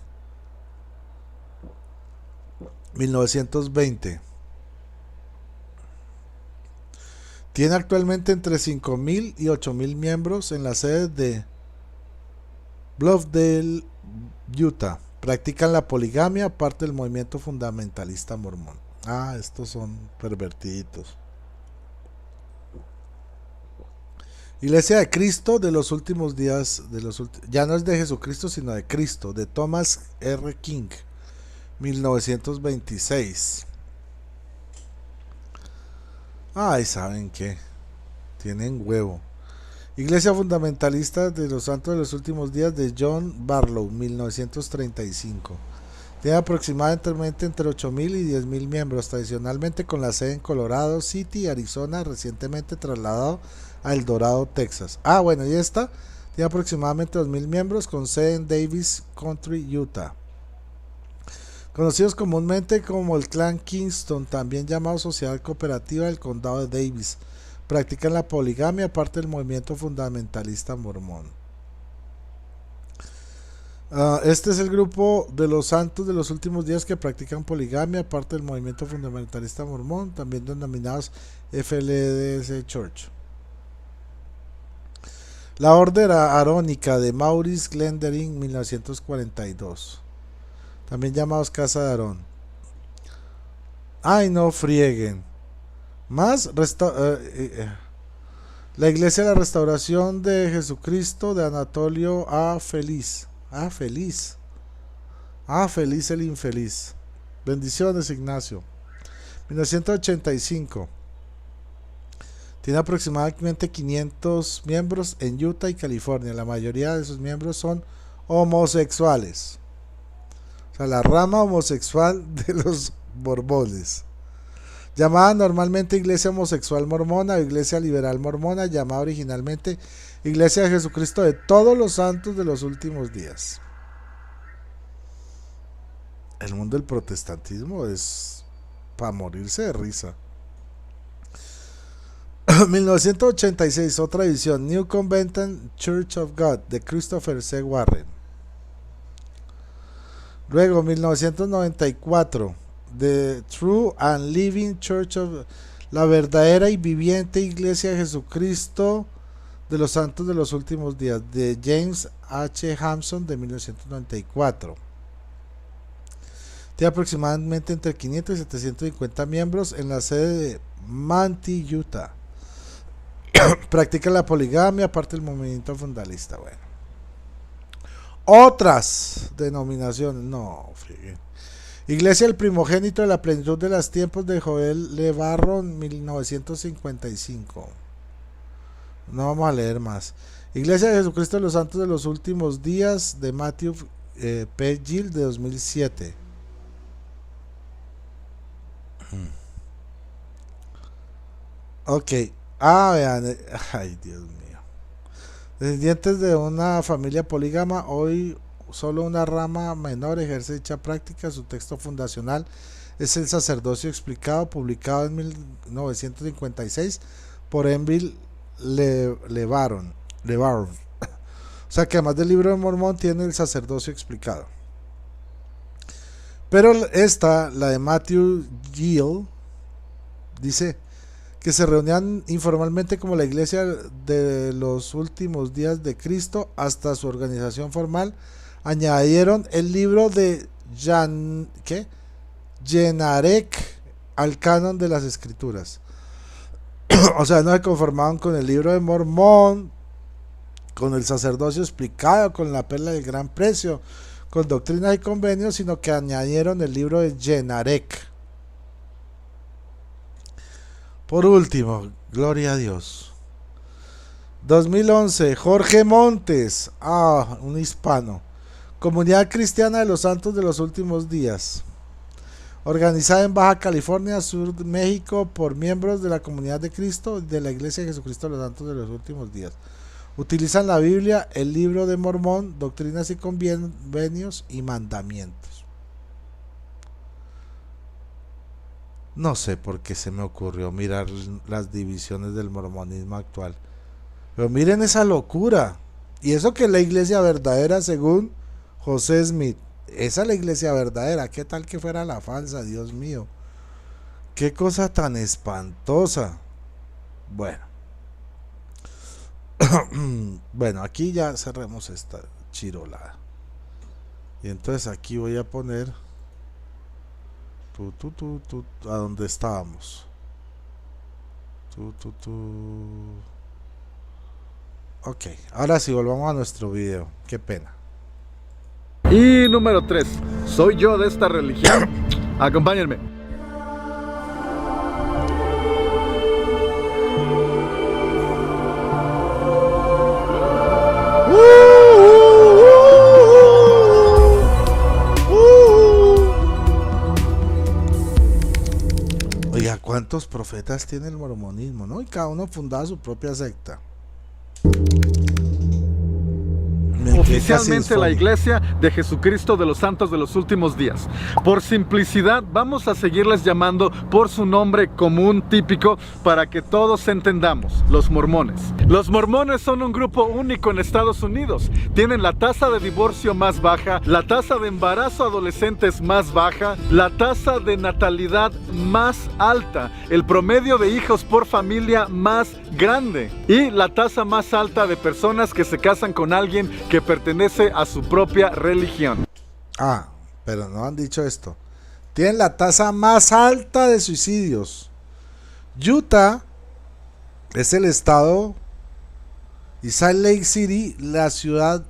1920. Tiene actualmente entre 5.000 y 8.000 miembros en la sede de Bluffdale, Utah. Practican la poligamia, parte del movimiento fundamentalista mormón. Estos son pervertiditos. Iglesia de Cristo de los últimos días, ya no es de Jesucristo, sino de Cristo, de Thomas R. King, 1926. ¿Saben qué? Tienen huevo. Iglesia fundamentalista de los santos de los últimos días de John Barlow, 1935. Tiene aproximadamente entre 8.000 y 10.000 miembros, tradicionalmente con la sede en Colorado City, Arizona, recientemente trasladado a El Dorado, Texas. Y esta tiene aproximadamente 2.000 miembros con sede en Davis Country, Utah. Conocidos comúnmente como el Clan Kingston, también llamado Sociedad Cooperativa del Condado de Davis, practican la poligamia, parte del movimiento fundamentalista mormón. Este es el grupo de los santos de los últimos días que practican poligamia, parte del movimiento fundamentalista mormón, también denominados FLDS Church. La orden arónica de Maurice Glendering, 1942. También llamados Casa de Aarón. No frieguen. Más la Iglesia de la Restauración de Jesucristo de Anatolio A. Feliz. Feliz el infeliz. Bendiciones, Ignacio. 1985. Tiene aproximadamente 500 miembros en Utah y California. La mayoría de sus miembros son homosexuales. O sea, la rama homosexual de los mormones. Llamada normalmente Iglesia Homosexual Mormona o Iglesia Liberal Mormona, llamada originalmente Iglesia de Jesucristo de todos los santos de los últimos días. El mundo del protestantismo es para morirse de risa. 1986, otra edición, New Covenant Church of God de Christopher C. Warren. Luego 1994, The True and Living Church of la verdadera y viviente Iglesia de Jesucristo de los Santos de los Últimos Días, de James H. Hampson, de 1994. Tiene aproximadamente entre 500 y 750 miembros en la sede de Manti, Utah. Practica la poligamia, aparte del movimiento fundalista. Bueno, otras denominaciones, no, fíjate. Iglesia del primogénito de la plenitud de los tiempos, de Joel LeBaron, 1955. No vamos a leer más. Iglesia de Jesucristo de los Santos de los Últimos Días, de Matthew P. Gill, de 2007. Ok. Vean. Ay, Dios mío. Descendientes de una familia polígama, hoy solo una rama menor ejerce dicha práctica. Su texto fundacional es El Sacerdocio Explicado, publicado en 1956 por Enville LeBaron. O sea que además del Libro de Mormón tiene El Sacerdocio Explicado. Pero esta, la de Matthew Gill, dice que se reunían informalmente como la Iglesia de los Últimos Días de Cristo. Hasta su organización formal añadieron el libro de Jenarek al canon de las Escrituras. O sea, no se conformaban con el Libro de Mormón, con el Sacerdocio Explicado, con la Perla del Gran Precio, con Doctrinas y Convenios, sino que añadieron el libro de Jenarek. Por último, gloria a Dios. 2011, Jorge Montes, un hispano. Comunidad Cristiana de los Santos de los Últimos Días. Organizada en Baja California Sur, México, por miembros de la Comunidad de Cristo de la Iglesia de Jesucristo de los Santos de los Últimos Días. Utilizan la Biblia, el Libro de Mormón, Doctrinas y Convenios y Mandamientos. No sé por qué se me ocurrió mirar las divisiones del mormonismo actual. Pero miren esa locura. Y eso que es la iglesia verdadera según José Smith. Esa es la iglesia verdadera. ¿Qué tal que fuera la falsa? Dios mío. Qué cosa tan espantosa. Bueno. Bueno, aquí ya cerremos esta chirolada. Y entonces aquí voy a poner a donde estábamos. Ok, ahora sí, volvamos a nuestro video. Qué pena. Y número 3. ¿Soy yo de esta religión? Acompáñenme. Oiga, ¿cuántos profetas tiene el mormonismo, no? Y cada uno fundaba su propia secta. Oficialmente la Iglesia de Jesucristo de los Santos de los Últimos Días. Por simplicidad vamos a seguirles llamando por su nombre común típico para que todos entendamos: los mormones. Los mormones son un grupo único en Estados Unidos. Tienen la tasa de divorcio más baja, la tasa de embarazo adolescentes más baja, la tasa de natalidad más alta, el promedio de hijos por familia más grande y la tasa más alta de personas que se casan con alguien que pertenece a su propia religión. Pero no han dicho esto. Tienen la tasa más alta de suicidios. Utah es el estado y Salt Lake City la ciudad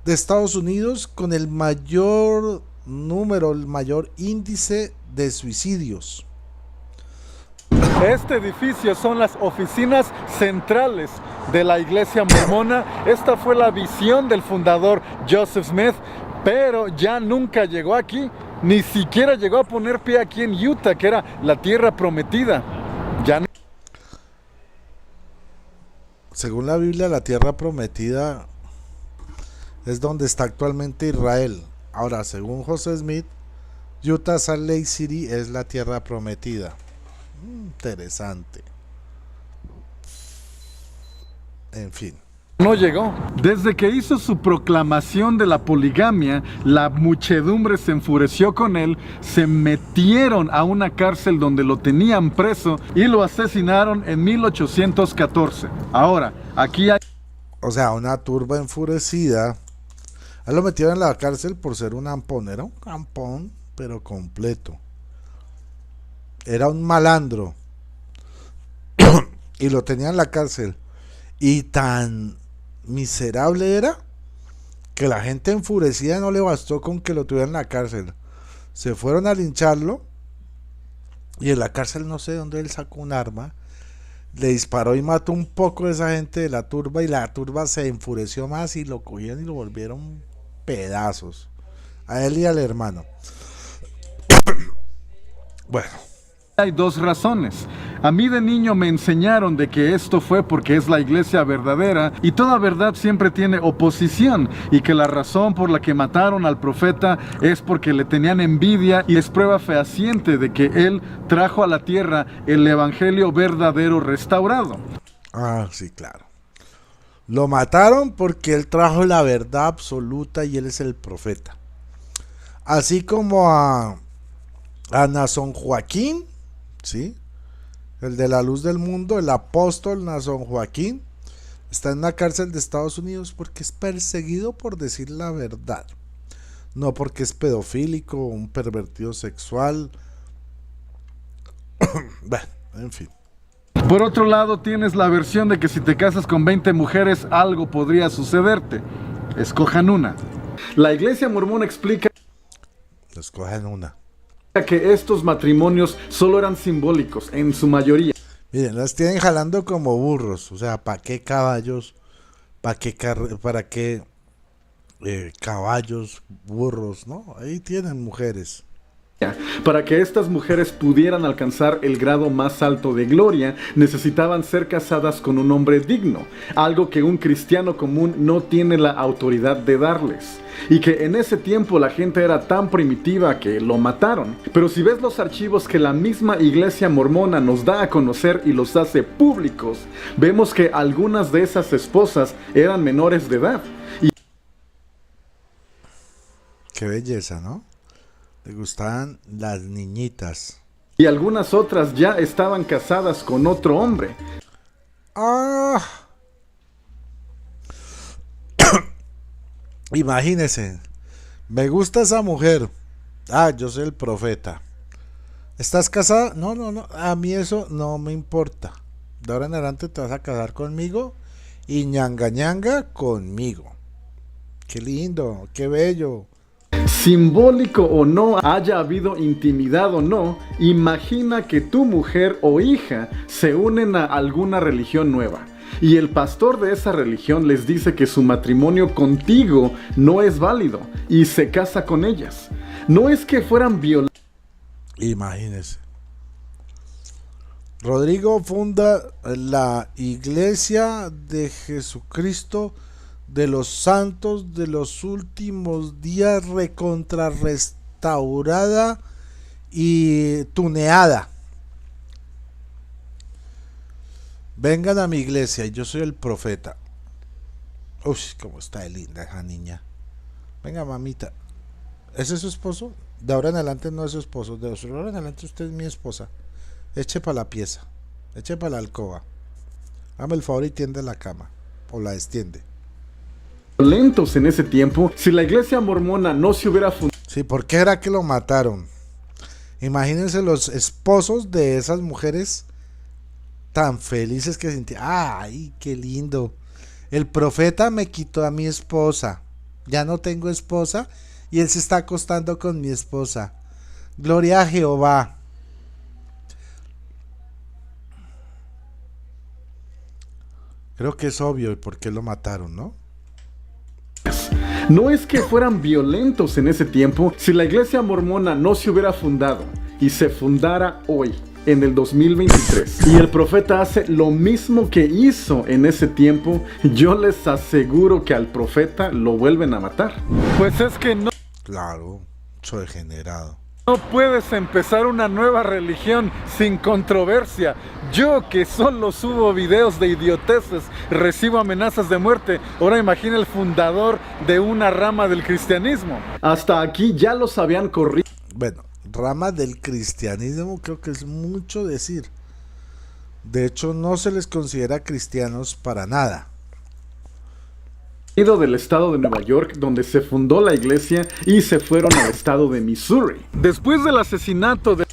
de Estados Unidos con el mayor número, el mayor índice de suicidios. Este edificio son las oficinas centrales de la iglesia mormona. Esta fue la visión del fundador Joseph Smith, pero ya nunca llegó aquí, ni siquiera llegó a poner pie aquí en Utah, que era la tierra prometida. Ya no. Según la Biblia, la tierra prometida es donde está actualmente Israel. Ahora, según José Smith, Utah, Salt Lake City es la tierra prometida. Interesante. En fin. no llegó. Desde que hizo su proclamación de la poligamia, la muchedumbre se enfureció con él, se metieron a una cárcel donde lo tenían preso y lo asesinaron en 1814. Ahora, aquí hay... O sea, una turba enfurecida. A él lo metieron en la cárcel por ser un ampón. Era un ampón, pero completo. Era un malandro. Y lo tenían en la cárcel. Y tan miserable era que la gente enfurecida no le bastó con que lo tuvieran en la cárcel. Se fueron a lincharlo. Y en la cárcel no sé de dónde él sacó un arma. Le disparó y mató un poco de esa gente de la turba. Y la turba se enfureció más y lo cogieron y lo volvieron pedazos. A él y al hermano. Bueno. Hay dos razones. A mí de niño me enseñaron de que esto fue porque es la iglesia verdadera y toda verdad siempre tiene oposición y que la razón por la que mataron al profeta es porque le tenían envidia y es prueba fehaciente de que él trajo a la tierra el evangelio verdadero restaurado. Ah, sí, claro. Lo mataron porque él trajo la verdad absoluta y él es el profeta. Así como a Nazón Joaquín, ¿sí? El de la luz del mundo, el apóstol Nazón Joaquín, está en la cárcel de Estados Unidos porque es perseguido por decir la verdad. No porque es pedofílico, un pervertido sexual. Bueno, en fin. Por otro lado, tienes la versión de que si te casas con 20 mujeres, algo podría sucederte. Escojan una. La iglesia mormona explica Escojan una. que estos matrimonios solo eran simbólicos, en su mayoría. Miren, las tienen jalando como burros. O sea, ¿para qué caballos? ¿Para qué caballos, burros? ¿No? Ahí tienen mujeres. Para que estas mujeres pudieran alcanzar el grado más alto de gloria, necesitaban ser casadas con un hombre digno, algo que un cristiano común no tiene la autoridad de darles. Y que en ese tiempo la gente era tan primitiva que lo mataron. Pero si ves los archivos que la misma iglesia mormona nos da a conocer y los hace públicos, vemos que algunas de esas esposas eran menores de edad. Qué belleza, ¿no? Le gustaban las niñitas. Y algunas otras ya estaban casadas con otro hombre. ¡Ah! Imagínese, me gusta esa mujer. Ah, yo soy el profeta. ¿Estás casada? No, no, no. A mí eso no me importa. De ahora en adelante te vas a casar conmigo y ñanga ñanga conmigo. Qué lindo, qué bello. Simbólico o no, haya habido intimidad o no, imagina que tu mujer o hija se unen a alguna religión nueva. Y el pastor de esa religión les dice que su matrimonio contigo no es válido y se casa con ellas. No es que fueran violadas. Imagínese. Rodrigo funda la Iglesia de Jesucristo de los Santos de los Últimos Días, recontrarrestaurada y tuneada. Vengan a mi iglesia, yo soy el profeta. Uy, cómo está de linda esa niña. Venga, mamita. ¿Ese es su esposo? De ahora en adelante no es su esposo. De ahora en adelante usted es mi esposa. Eche para la pieza. Eche para la alcoba. Hágame el favor y tiende la cama. O la extiende. Violentos en ese tiempo, si la iglesia mormona no se hubiera fundado. Sí, ¿por qué era que lo mataron? Imagínense los esposos de esas mujeres tan felices que sentían. ¡Ay, qué lindo! El profeta me quitó a mi esposa. Ya no tengo esposa y él se está acostando con mi esposa. Gloria a Jehová. Creo que es obvio el por qué lo mataron, ¿no? No es que fueran violentos en ese tiempo, si la iglesia mormona no se hubiera fundado y se fundara hoy, en el 2023, y el profeta hace lo mismo que hizo en ese tiempo, yo les aseguro que al profeta lo vuelven a matar. Pues es que no. Claro, soy degenerado. No puedes empezar una nueva religión sin controversia. Yo, que solo subo videos de idioteces, recibo amenazas de muerte. Ahora imagina el fundador de una rama del cristianismo. Hasta aquí ya los habían corrido. Bueno, rama del cristianismo creo que es mucho decir. De hecho, no se les considera cristianos para nada. Del estado de Nueva York, donde se fundó la iglesia, y se fueron al estado de Missouri. Después del asesinato de...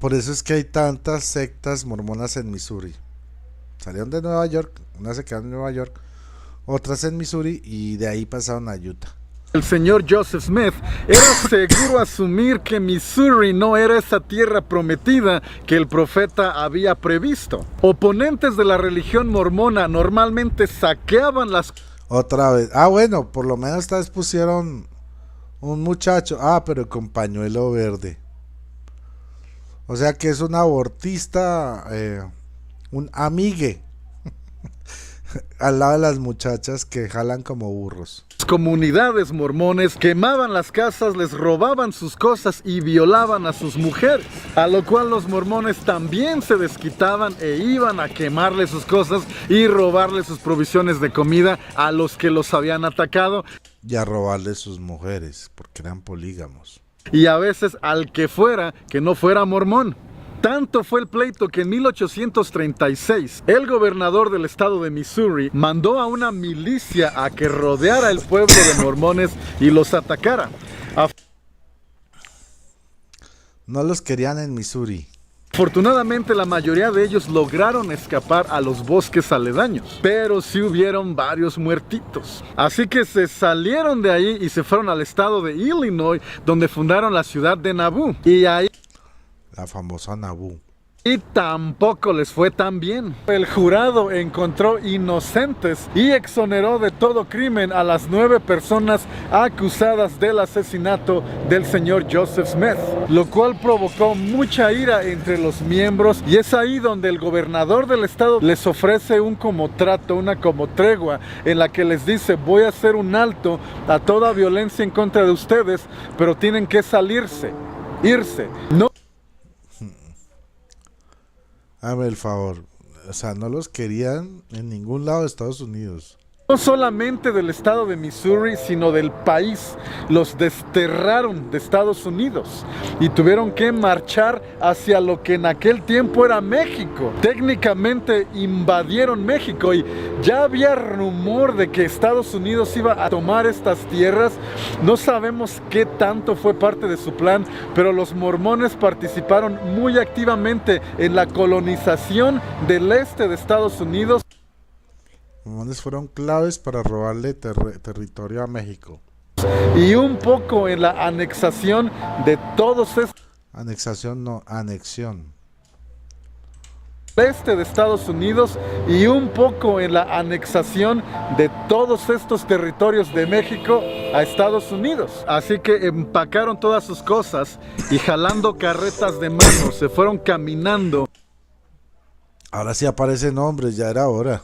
Por eso es que hay tantas sectas mormonas en Missouri. Salieron de Nueva York, unas se quedaron en Nueva York, otras en Missouri y de ahí pasaron a Utah. El señor Joseph Smith, era seguro asumir que Missouri no era esa tierra prometida que el profeta había previsto. Oponentes de la religión mormona normalmente saqueaban las... Otra vez. Bueno, por lo menos esta vez pusieron un muchacho. Pero con pañuelo verde. O sea que es un abortista, un amigue. Al lado de las muchachas que jalan como burros. Comunidades mormones quemaban las casas, les robaban sus cosas y violaban a sus mujeres, a lo cual los mormones también se desquitaban e iban a quemarle sus cosas y robarle sus provisiones de comida a los que los habían atacado. Y a robarle sus mujeres, porque eran polígamos. Y a veces al que no fuera mormón. Tanto fue el pleito que en 1836 el gobernador del estado de Missouri mandó a una milicia a que rodeara el pueblo de mormones y los atacara. No los querían en Missouri. Afortunadamente la mayoría de ellos lograron escapar a los bosques aledaños, pero sí hubieron varios muertitos. Así que se salieron de ahí y se fueron al estado de Illinois, donde fundaron la ciudad de Nauvoo. Y ahí... la famosa Nauvoo. Y tampoco les fue tan bien. El jurado encontró inocentes y exoneró de todo crimen a las 9 personas acusadas del asesinato del señor Joseph Smith, lo cual provocó mucha ira entre los miembros, y es ahí donde el gobernador del estado les ofrece un como trato, una como tregua, en la que les dice: voy a hacer un alto a toda violencia en contra de ustedes, pero tienen que irse. No. Hazme el favor, o sea, no los querían en ningún lado de Estados Unidos. No solamente del estado de Missouri, sino del país. Los desterraron de Estados Unidos y tuvieron que marchar hacia lo que en aquel tiempo era México. Técnicamente invadieron México y ya había rumor de que Estados Unidos iba a tomar estas tierras. No sabemos qué tanto fue parte de su plan, pero los mormones participaron muy activamente en la colonización del este de Estados Unidos. Los mormones fueron claves para robarle territorio a México. Y un poco en la anexación de todos estos... Anexación, no, anexión. Este de Estados Unidos, y un poco en la anexación de todos estos territorios de México a Estados Unidos. Así que empacaron todas sus cosas y jalando carretas de mano se fueron caminando. Ahora sí aparecen nombres, ya era hora.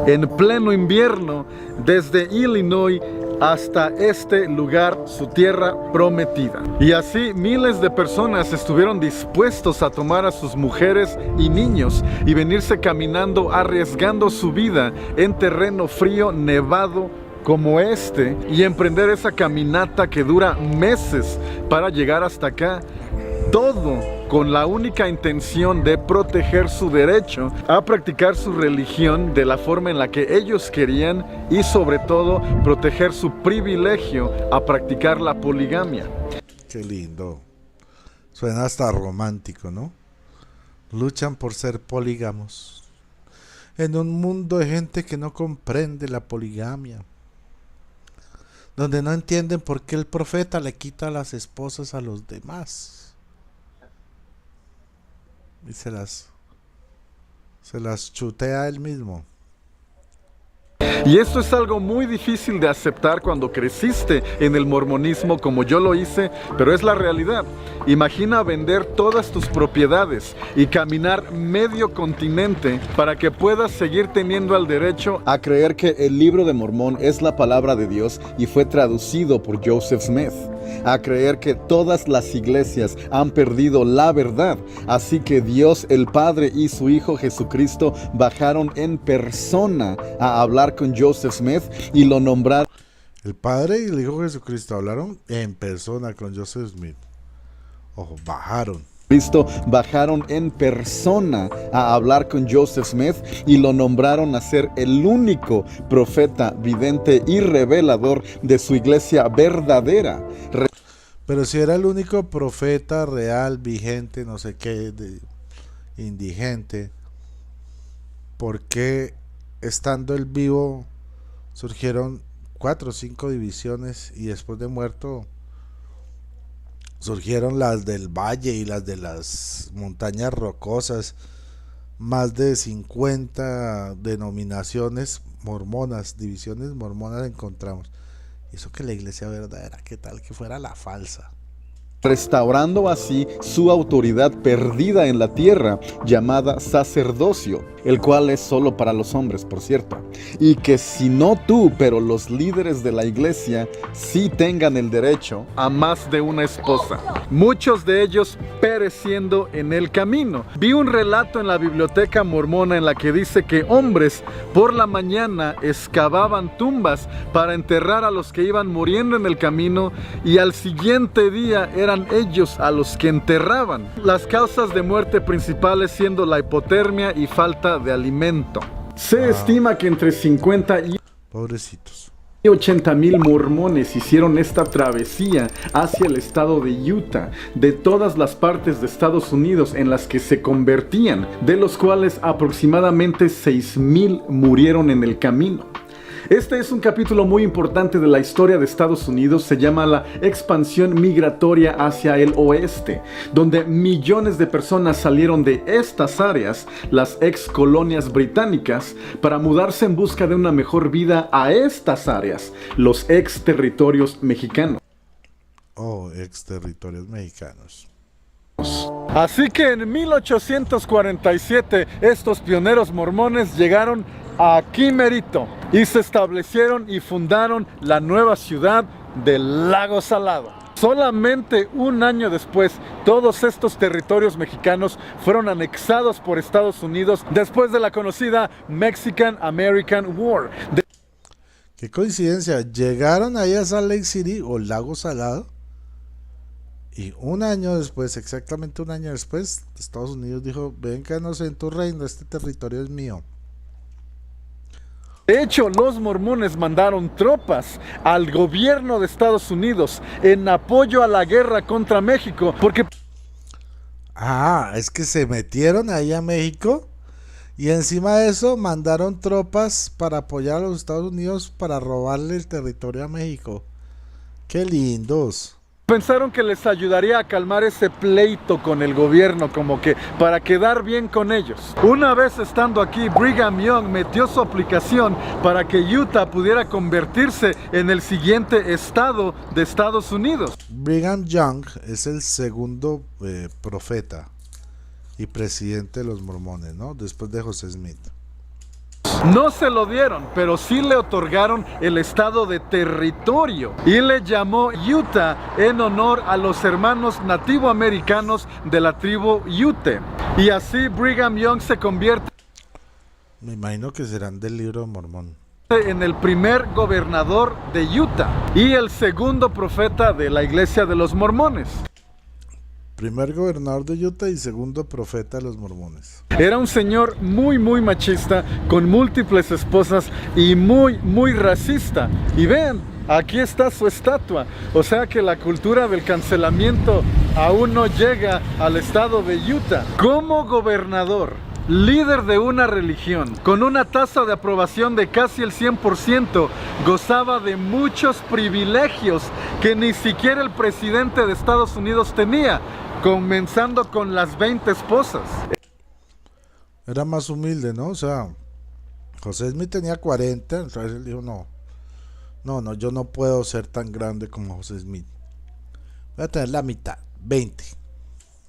En pleno invierno, desde Illinois hasta este lugar, su tierra prometida. Y así miles de personas estuvieron dispuestos a tomar a sus mujeres y niños y venirse caminando, arriesgando su vida en terreno frío, nevado como este, y emprender esa caminata que dura meses para llegar hasta acá. Todo con la única intención de proteger su derecho a practicar su religión de la forma en la que ellos querían, y sobre todo proteger su privilegio a practicar la poligamia. Qué lindo. Suena hasta romántico, ¿no? Luchan por ser polígamos en un mundo de gente que no comprende la poligamia, donde no entienden por qué el profeta le quita las esposas a los demás y se las chutea él mismo. Y esto es algo muy difícil de aceptar cuando creciste en el mormonismo como yo lo hice, pero es la realidad. Imagina vender todas tus propiedades y caminar medio continente para que puedas seguir teniendo el derecho a creer que el libro de Mormón es la palabra de Dios y fue traducido por Joseph Smith. a creer que todas las iglesias han perdido la verdad. Así que Dios el Padre y su Hijo Jesucristo bajaron en persona a hablar con Joseph Smith y lo nombraron. El Padre y el Hijo Jesucristo hablaron en persona con Joseph Smith. Ojo, bajaron en persona a hablar con Joseph Smith y lo nombraron a ser el único profeta, vidente y revelador de su iglesia verdadera. Pero si era el único profeta real, vigente, no sé qué, indigente, ¿por qué estando él vivo surgieron 4 o 5 divisiones y después de muerto surgieron las del valle y las de las montañas rocosas? Más de 50 denominaciones mormonas, divisiones mormonas encontramos. Eso que la iglesia verdadera, ¿qué tal que fuera la falsa? Restaurando así su autoridad perdida en la tierra, llamada sacerdocio, el cual es solo para los hombres, por cierto, y que si no tú, pero los líderes de la iglesia sí tengan el derecho a más de una esposa, muchos de ellos pereciendo en el camino. Vi un relato en la biblioteca mormona en la que dice que hombres por la mañana excavaban tumbas para enterrar a los que iban muriendo en el camino, y al siguiente día eran ellos a los que enterraban. Las causas de muerte principales siendo la hipotermia y falta de alimento. Se estima que entre 50 y pobrecitos 80,000 mormones hicieron esta travesía hacia el estado de Utah, de todas las partes de Estados Unidos en las que se convertían, de los cuales aproximadamente 6,000 murieron en el camino. Este es un capítulo muy importante de la historia de Estados Unidos. Se llama la expansión migratoria hacia el oeste, donde millones de personas salieron de estas áreas, las ex colonias británicas, para mudarse en busca de una mejor vida a estas áreas, los ex territorios mexicanos. Oh, ex territorios mexicanos. Así que en 1847 estos pioneros mormones llegaron aquí merito y se establecieron y fundaron la nueva ciudad del Lago Salado. Solamente un año después, todos estos territorios mexicanos fueron anexados por Estados Unidos después de la conocida Mexican-American War. Qué coincidencia, llegaron ahí a Salt Lake City o Lago Salado y un año después, exactamente un año después, Estados Unidos dijo: vénganos en tu reino, este territorio es mío. De hecho, los mormones mandaron tropas al gobierno de Estados Unidos en apoyo a la guerra contra México, porque... es que se metieron ahí a México y encima de eso mandaron tropas para apoyar a los Estados Unidos para robarle el territorio a México. ¡Qué lindos! Pensaron que les ayudaría a calmar ese pleito con el gobierno, como que para quedar bien con ellos. Una vez estando aquí, Brigham Young metió su aplicación para que Utah pudiera convertirse en el siguiente estado de Estados Unidos. Brigham Young es el segundo profeta y presidente de los mormones, ¿no? Después de José Smith. No se lo dieron, pero sí le otorgaron el estado de territorio y le llamó Utah en honor a los hermanos nativoamericanos de la tribu Ute. Y así Brigham Young se convierte, me imagino que serán del libro de Mormón, en el primer gobernador de Utah y el segundo profeta de la iglesia de los mormones. Primer gobernador de Utah y segundo profeta de los mormones. Era un señor muy machista, con múltiples esposas y muy racista. Y vean, aquí está su estatua. O sea que la cultura del cancelamiento aún no llega al estado de Utah. Como gobernador, líder de una religión, con una tasa de aprobación de casi el 100%, gozaba de muchos privilegios que ni siquiera el presidente de Estados Unidos tenía, comenzando con las 20 esposas. Era más humilde, ¿no? O sea, José Smith tenía 40, entonces él dijo: no, yo no puedo ser tan grande como José Smith. Voy a tener la mitad, 20.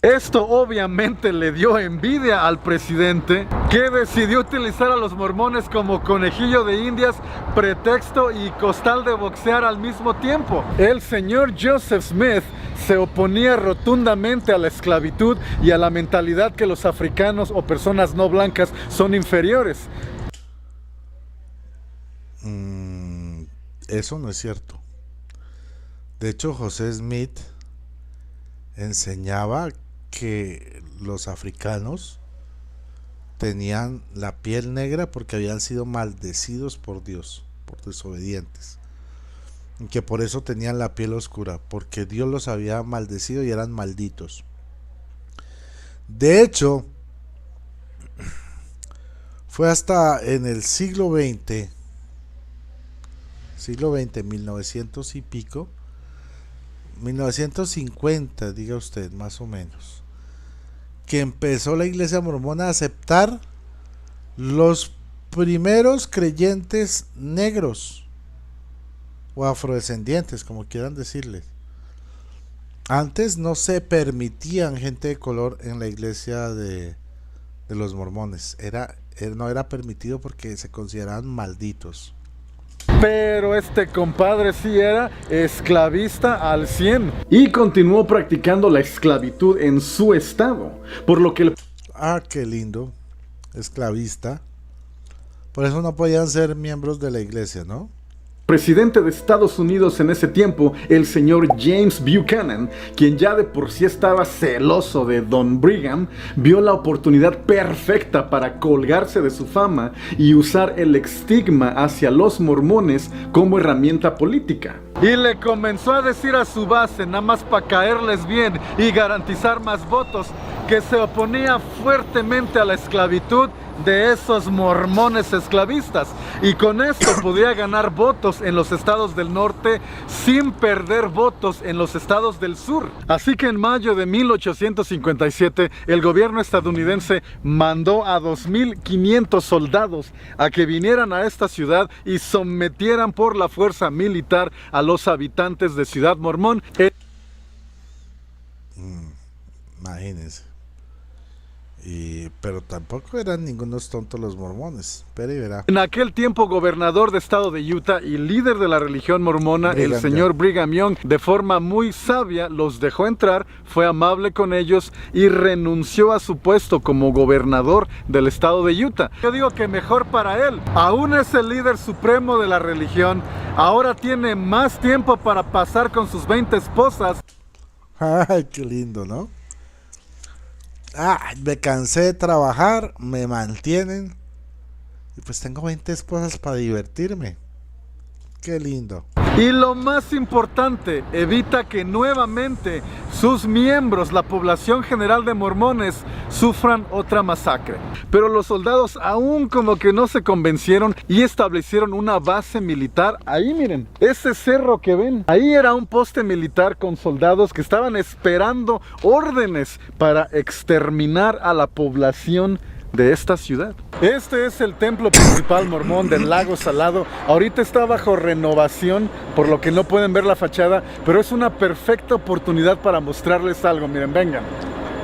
Esto obviamente le dio envidia al presidente, que decidió utilizar a los mormones como conejillo de indias, pretexto y costal de boxear al mismo tiempo. El señor Joseph Smith se oponía rotundamente a la esclavitud y a la mentalidad que los africanos o personas no blancas son inferiores. Eso no es cierto. De hecho, José Smith enseñaba que los africanos tenían la piel negra porque habían sido maldecidos por Dios, por desobedientes, y que por eso tenían la piel oscura, porque Dios los había maldecido y eran malditos. De hecho, fue hasta en el siglo XX, 1900 y pico, 1950, diga usted, más o menos, que empezó la iglesia mormona a aceptar los primeros creyentes negros o afrodescendientes, como quieran decirles. Antes no se permitían gente de color en la iglesia de los mormones. No era permitido porque se consideraban malditos. Pero este compadre sí era esclavista al 100 y continuó practicando la esclavitud en su estado, por lo que qué lindo, esclavista. Por eso no podían ser miembros de la iglesia, ¿no? presidente de Estados Unidos en ese tiempo, el señor James Buchanan, quien ya de por sí estaba celoso de Don Brigham, vio la oportunidad perfecta para colgarse de su fama y usar el estigma hacia los mormones como herramienta política. Y le comenzó a decir a su base, nada más para caerles bien y garantizar más votos, que se oponía fuertemente a la esclavitud de esos mormones esclavistas, y con esto podría ganar votos en los estados del norte sin perder votos en los estados del sur. Así que en mayo de 1857 el gobierno estadounidense mandó a 2.500 soldados a que vinieran a esta ciudad y sometieran por la fuerza militar a los habitantes de Ciudad Mormón. Imagínense. Pero tampoco eran ningunos tontos los mormones. Pero y verá. En aquel tiempo, gobernador de estado de Utah y líder de la religión mormona, el señor Brigham Young, de forma muy sabia, los dejó entrar, fue amable con ellos y renunció a su puesto como gobernador del estado de Utah. Yo digo que mejor para él. Aún es el líder supremo de la religión. Ahora tiene más tiempo para pasar con sus 20 esposas. Ay, qué lindo, ¿no? Me cansé de trabajar, me mantienen y pues tengo 20 esposas para divertirme. Qué lindo. Y lo más importante, evita que nuevamente sus miembros, la población general de mormones, sufran otra masacre. Pero los soldados aún como que no se convencieron y establecieron una base militar. Ahí miren, ese cerro que ven, ahí era un poste militar con soldados que estaban esperando órdenes para exterminar a la población de esta ciudad. Este es el templo principal mormón del Lago Salado. Ahorita está bajo renovación, por lo que no pueden ver la fachada, pero es una perfecta oportunidad para mostrarles algo. Miren, vengan.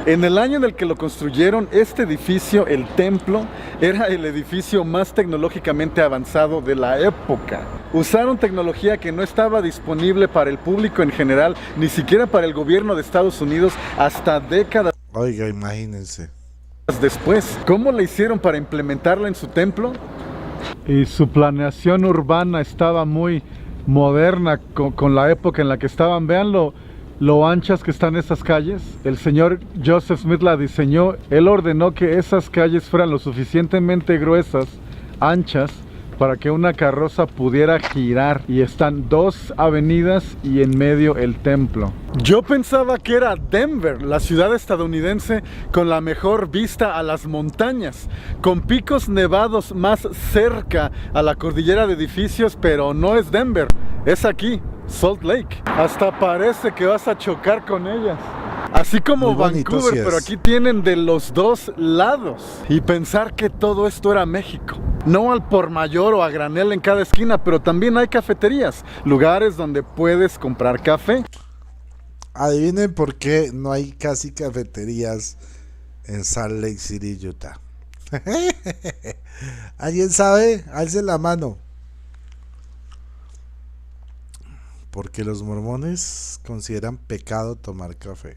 En el año en el que lo construyeron, este edificio, el templo, era el edificio más tecnológicamente avanzado de la época. Usaron tecnología que no estaba disponible para el público en general, ni siquiera para el gobierno de Estados Unidos, hasta décadas. Oiga, imagínense. Después, ¿cómo le hicieron para implementarla en su templo? Y su planeación urbana estaba muy moderna con la época en la que estaban. Vean lo anchas que están esas calles. El señor Joseph Smith la diseñó. Él ordenó que esas calles fueran lo suficientemente gruesas, anchas, para que una carroza pudiera girar. Y están dos avenidas y en medio el templo. Yo pensaba que era Denver, la ciudad estadounidense con la mejor vista a las montañas, con picos nevados más cerca a la cordillera de edificios, pero no es Denver, es aquí, Salt Lake. Hasta parece que vas a chocar con ellas. Así como Vancouver, sí, pero aquí tienen de los dos lados. Y pensar que todo esto era México. No al por mayor o a granel en cada esquina, pero también hay cafeterías, lugares donde puedes comprar café. Adivinen por qué no hay casi cafeterías en Salt Lake City, Utah. ¿Alguien sabe? Alce la mano. Porque los mormones consideran pecado tomar café.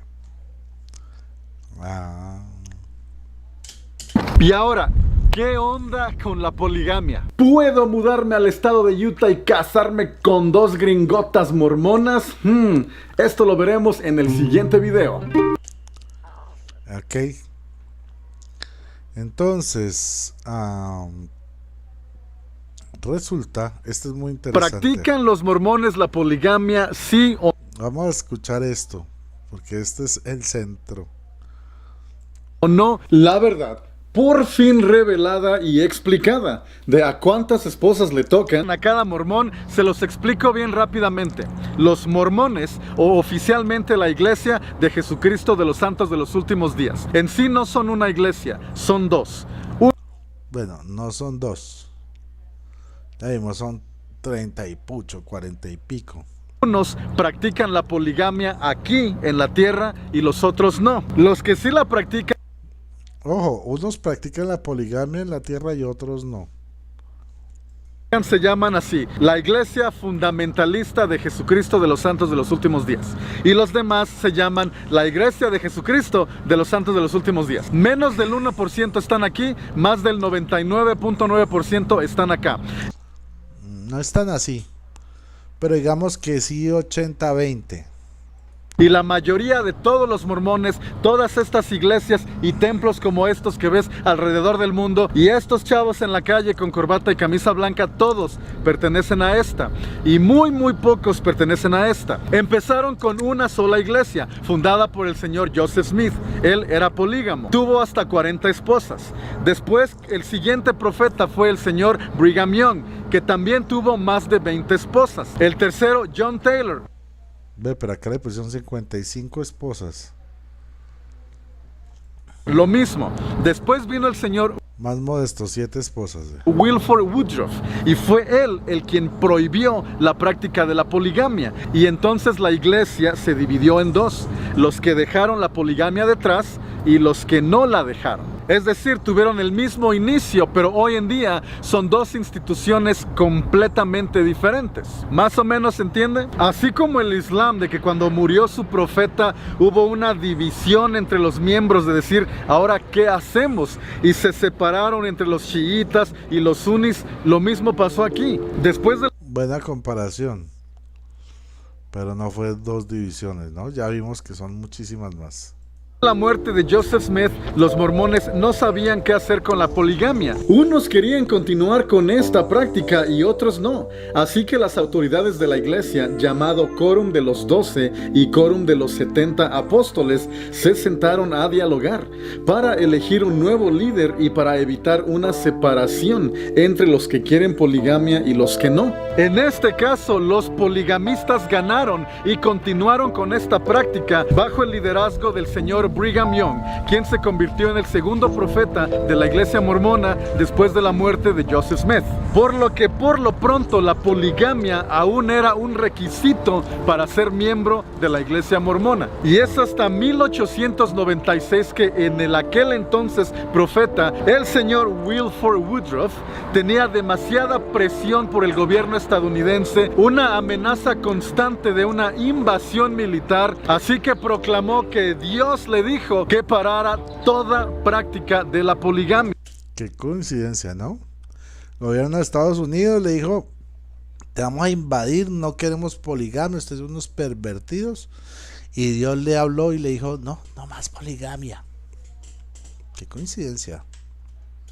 Y ahora, ¿qué onda con la poligamia? ¿Puedo mudarme al estado de Utah y casarme con 2 gringotas mormonas? Esto lo veremos en el siguiente video. Ok. Entonces, resulta, esto es muy interesante. ¿Practican los mormones la poligamia, sí o Vamos a escuchar esto, porque este es el centro. no? La verdad, por fin revelada y explicada, de a cuántas esposas le tocan a cada mormón, se los explico bien rápidamente. Los mormones, o oficialmente la Iglesia de Jesucristo de los Santos de los Últimos Días, en sí no son una iglesia, son 2. Bueno, no son 2. Ya vimos, son 30 y pucho, 40 y pico. Unos practican la poligamia aquí en la tierra y los otros no. Los que sí la practican Ojo, unos practican la poligamia en la tierra y otros no. se llaman así: la Iglesia Fundamentalista de Jesucristo de los Santos de los Últimos Días. Y los demás se llaman la Iglesia de Jesucristo de los Santos de los Últimos Días. Menos del 1% están aquí, más del 99.9% están acá. No están así, pero digamos que sí 80-20. Y la mayoría de todos los mormones, todas estas iglesias y templos como estos que ves alrededor del mundo, y estos chavos en la calle con corbata y camisa blanca, todos pertenecen a esta. Y muy pocos pertenecen a esta. Empezaron con una sola iglesia, fundada por el señor Joseph Smith. Él era polígamo. Tuvo hasta 40 esposas. Después, el siguiente profeta fue el señor Brigham Young, que también tuvo más de 20 esposas. El tercero, John Taylor. Ve, pero acá le pusieron 55 esposas. Lo mismo. Después vino el señor Más modesto, 7 esposas. Wilford Woodruff, y fue él el quien prohibió la práctica de la poligamia. Y entonces la iglesia se dividió en 2: los que dejaron la poligamia detrás y los que no la dejaron. Es decir, tuvieron el mismo inicio, pero hoy en día son 2 instituciones completamente diferentes. ¿Más o menos se entiende? Así como el Islam, de que cuando murió su profeta hubo una división entre los miembros de decir, ¿ahora qué hacemos? Y se separaron entre los chiitas y los sunis. Lo mismo pasó aquí. Después de Buena comparación. Pero no fue 2 divisiones, ¿no? Ya vimos que son muchísimas más. la muerte de Joseph Smith, los mormones no sabían qué hacer con la poligamia. Unos querían continuar con esta práctica y otros no. Así que las autoridades de la iglesia, llamado Quórum de los 12 y Quórum de los 70 apóstoles, se sentaron a dialogar para elegir un nuevo líder y para evitar una separación entre los que quieren poligamia y los que no. En este caso, los poligamistas ganaron y continuaron con esta práctica bajo el liderazgo del señor Brigham Young, quien se convirtió en el segundo profeta de la iglesia mormona después de la muerte de Joseph Smith. Por lo que por lo pronto la poligamia aún era un requisito para ser miembro de la iglesia mormona. Y es hasta 1896 que en el aquel entonces profeta, el señor Wilford Woodruff, tenía demasiada presión por el gobierno estadounidense, una amenaza constante de una invasión militar, así que proclamó que Dios le dijo que parara toda práctica de la poligamia. Qué coincidencia, ¿no? El gobierno de Estados Unidos le dijo: te vamos a invadir, no queremos poligamia, ustedes son unos pervertidos. Y Dios le habló y le dijo: no, no más poligamia. Qué coincidencia.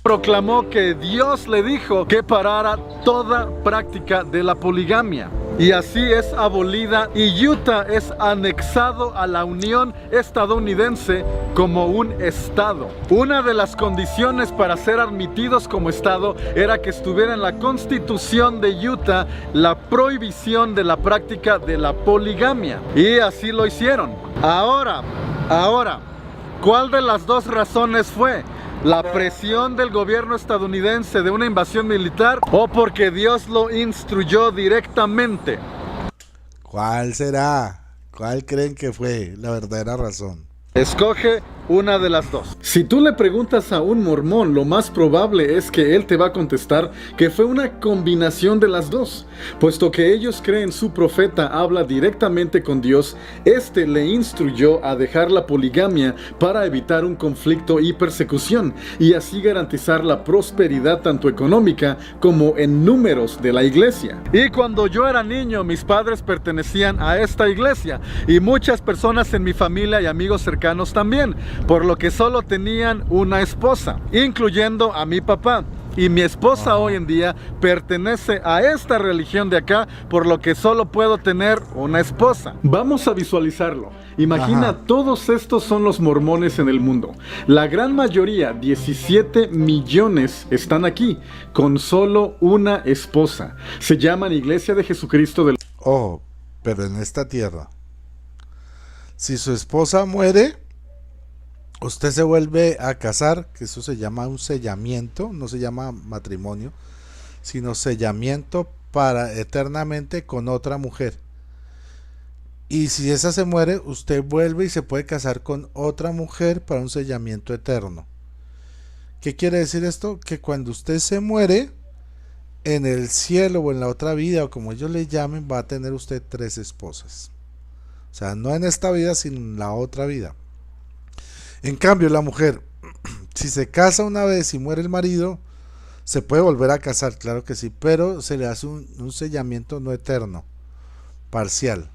Proclamó que Dios le dijo que parara toda práctica de la poligamia. Y así es abolida y Utah es anexado a la Unión Estadounidense como un estado. Una de las condiciones para ser admitidos como estado era que estuviera en la Constitución de Utah la prohibición de la práctica de la poligamia. Y así lo hicieron. Ahora, ¿cuál de las dos razones fue? ¿La presión del gobierno estadounidense de una invasión militar o porque Dios lo instruyó directamente? ¿Cuál será? ¿Cuál creen que fue la verdadera razón? Escoge una de las dos. Si tú le preguntas a un mormón, lo más probable es que él te va a contestar que fue una combinación de las dos, puesto que ellos creen su profeta habla directamente con Dios. Este le instruyó a dejar la poligamia para evitar un conflicto y persecución, y así garantizar la prosperidad tanto económica como en números de la iglesia. Y cuando yo era niño, mis padres pertenecían a esta iglesia, y muchas personas en mi familia y amigos cercanos también, por lo que solo tenían una esposa, incluyendo a mi papá. Y mi esposa hoy en día pertenece a esta religión de acá, por lo que solo puedo tener una esposa. Vamos a visualizarlo. Imagina, todos estos son los mormones en el mundo. La gran mayoría, 17 millones, están aquí, con solo una esposa. Se llaman Iglesia de Jesucristo del... Ojo, pero en esta tierra. Si su esposa muere, usted se vuelve a casar, que eso se llama un sellamiento, no se llama matrimonio, sino sellamiento para eternamente con otra mujer. Y si esa se muere, usted vuelve y se puede casar con otra mujer para un sellamiento eterno. ¿Qué quiere decir esto? Que cuando usted se muere, en el cielo o en la otra vida, o como ellos le llamen, va a tener usted 3 esposas. O sea, no en esta vida, sino en la otra vida. En cambio, la mujer, si se casa una vez y muere el marido, se puede volver a casar, claro que sí, pero se le hace un sellamiento no eterno, parcial.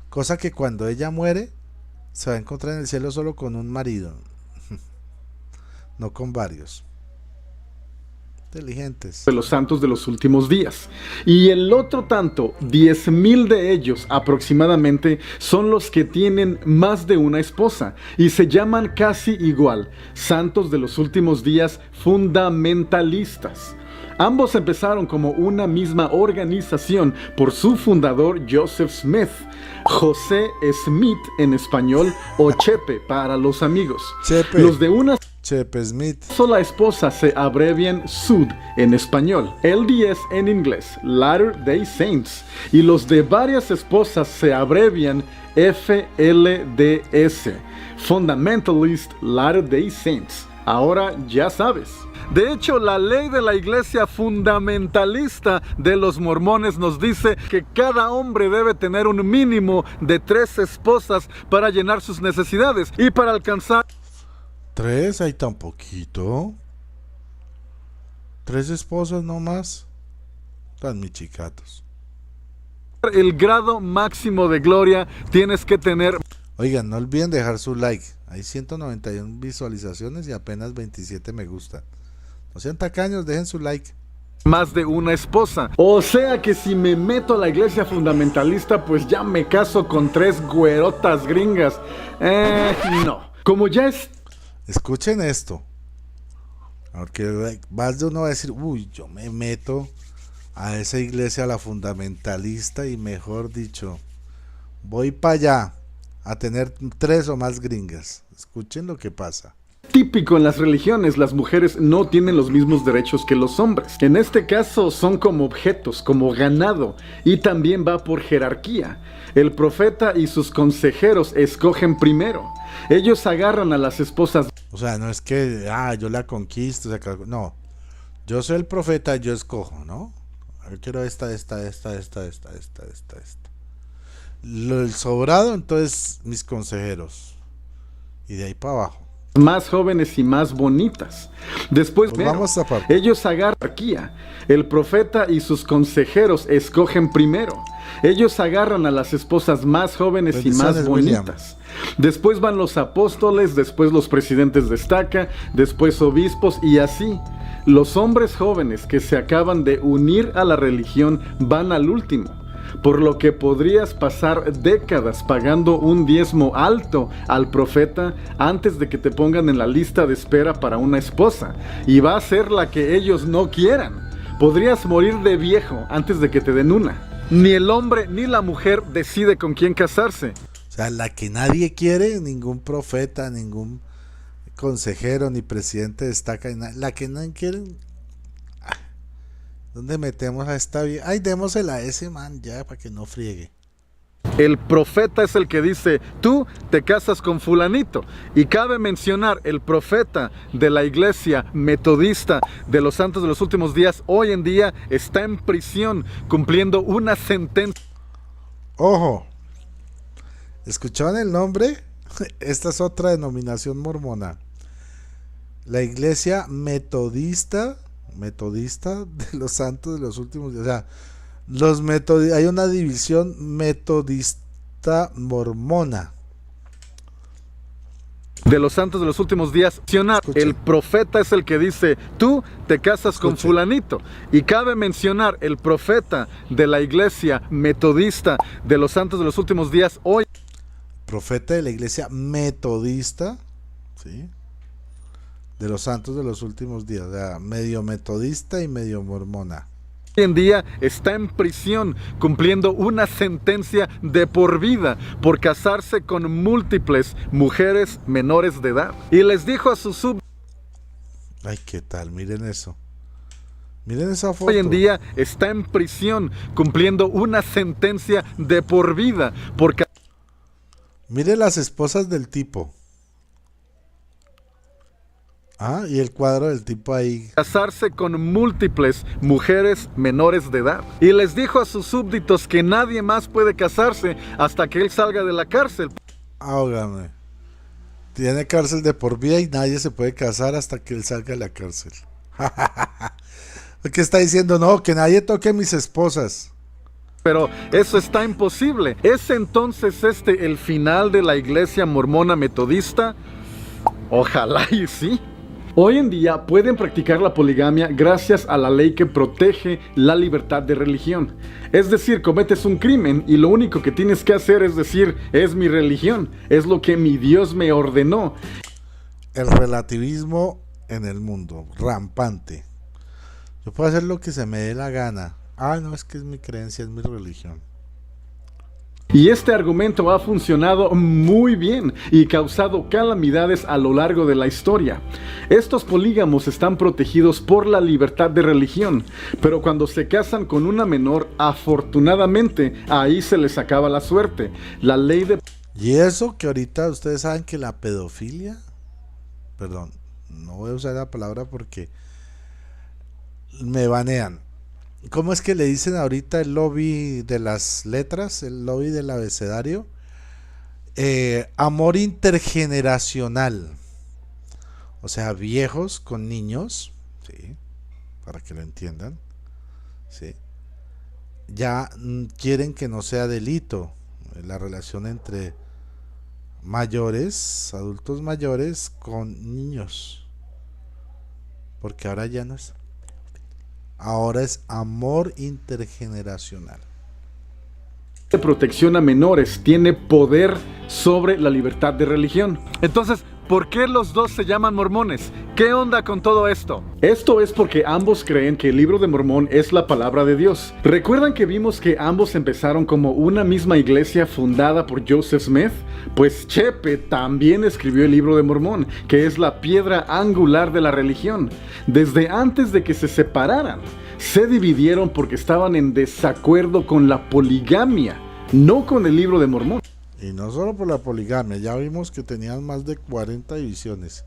Cosa que cuando ella muere, se va a encontrar en el cielo solo con un marido, no con varios. Inteligentes. De los santos de los últimos días. Y el otro tanto, 10,000 de ellos aproximadamente, son los que tienen más de una esposa y se llaman casi igual, santos de los últimos días fundamentalistas. Ambos empezaron como una misma organización por su fundador Joseph Smith, José Smith en español, o Chepe para los amigos. Chepe. Los de una Chepe Smith. sola esposa se abrevian SUD en español, LDS en inglés, Latter Day Saints, y los de varias esposas se abrevian FLDS, Fundamentalist Latter Day Saints. Ahora ya sabes. De hecho, la ley de la iglesia fundamentalista de los mormones nos dice que cada hombre debe tener un mínimo de 3 esposas para llenar sus necesidades y para alcanzar 3, hay tan poquito. 3 esposas nomás. Están mis chicatos. el grado máximo de gloria. Tienes que tener... Oigan, no olviden dejar su like. Hay 191 visualizaciones y apenas 27 me gusta. No sean tacaños, dejen su like. más de una esposa. O sea que si me meto a la iglesia fundamentalista, pues ya me caso con 3 güerotas gringas. No. Como ya es... Escuchen esto. Porque más de uno va a decir, uy, yo me meto a esa iglesia, a la fundamentalista, y mejor dicho, voy para allá a tener 3 o más gringas. Escuchen lo que pasa. Típico en las religiones, las mujeres no tienen los mismos derechos que los hombres. En este caso son como objetos, como ganado, y también va por jerarquía. El profeta y sus consejeros escogen primero. Ellos agarran a las esposas. O sea, no es que, yo la conquisto, o sea, no. Yo soy el profeta, yo escojo, ¿no? Yo quiero esta. El sobrado, entonces, mis consejeros. Y de ahí para abajo. Más jóvenes y más bonitas. Después, vamos a parte. Ellos agarran jerarquía. El profeta y sus consejeros escogen primero. Ellos agarran a las esposas más jóvenes y más bonitas. William. Después van los apóstoles, después los presidentes de estaca, después obispos y así. Los hombres jóvenes que se acaban de unir a la religión van al último. Por lo que podrías pasar décadas pagando un diezmo alto al profeta antes de que te pongan en la lista de espera para una esposa. Y va a ser la que ellos no quieran. Podrías morir de viejo antes de que te den una. Ni el hombre ni la mujer decide con quién casarse. O sea, la que nadie quiere, ningún profeta, ningún consejero, ni presidente de estaca, la que nadie quiere. ¿Dónde metemos a esta vida? Ay, démosela a ese man ya para que no friegue. El profeta es el que dice, tú te casas con fulanito. Y cabe mencionar, el profeta de la iglesia metodista de los santos de los últimos días, hoy en día está en prisión cumpliendo una sentencia. Ojo, ¿escucharon el nombre? Esta es otra denominación mormona. La iglesia metodista de los santos de los últimos días. O sea, hay una división metodista mormona. De los santos de los últimos días, el profeta es el que dice, tú te casas con fulanito. Y cabe mencionar, el profeta de la iglesia metodista de los santos de los últimos días, hoy. Profeta de la iglesia metodista, ¿sí? De los santos de los últimos días, o sea, medio metodista y medio mormona. Hoy en día está en prisión cumpliendo una sentencia de por vida por casarse con múltiples mujeres menores de edad. Y les dijo a sus súbditos. Ay, ¿qué tal? Miren eso. Miren esa foto. Hoy en día está en prisión cumpliendo una sentencia de por vida por miren las esposas del tipo. Ah, y el cuadro del tipo ahí. Casarse con múltiples mujeres menores de edad. Y les dijo a sus súbditos que nadie más puede casarse hasta que él salga de la cárcel. Áugame. Tiene cárcel de por vida y nadie se puede casar hasta que él salga de la cárcel. ¿Qué está diciendo? No, que nadie toque a mis esposas. Pero eso está imposible. ¿Es entonces el final de la iglesia mormona metodista? Ojalá y sí. Hoy en día pueden practicar la poligamia gracias a la ley que protege la libertad de religión. Es decir, cometes un crimen y lo único que tienes que hacer es decir, es mi religión, es lo que mi Dios me ordenó. El relativismo en el mundo, rampante. Yo puedo hacer lo que se me dé la gana. Ah, no, es que es mi creencia, es mi religión. Y este argumento ha funcionado muy bien y causado calamidades a lo largo de la historia. Estos polígamos están protegidos por la libertad de religión, pero cuando se casan con una menor, afortunadamente, ahí se les acaba la suerte. La ley de... Y eso que ahorita ustedes saben que la pedofilia, perdón, no voy a usar la palabra porque me banean. ¿Cómo es que le dicen ahorita el lobby de las letras, el lobby del abecedario? Amor intergeneracional. O sea, viejos con niños, ¿sí? Para que lo entiendan, ¿sí? Ya quieren que no sea delito la relación entre mayores, adultos mayores con niños. Porque ahora ya no es... Ahora es amor intergeneracional. De protección a menores tiene poder sobre la libertad de religión. Entonces, ¿por qué los dos se llaman mormones? ¿Qué onda con todo esto? Esto es porque ambos creen que el libro de Mormón es la palabra de Dios. ¿Recuerdan que vimos que ambos empezaron como una misma iglesia fundada por Joseph Smith? Pues Chepe también escribió el libro de Mormón, que es la piedra angular de la religión. Desde antes de que se separaran, se dividieron porque estaban en desacuerdo con la poligamia, no con el libro de Mormón. Y no solo por la poligamia, ya vimos que tenían más de 40 divisiones.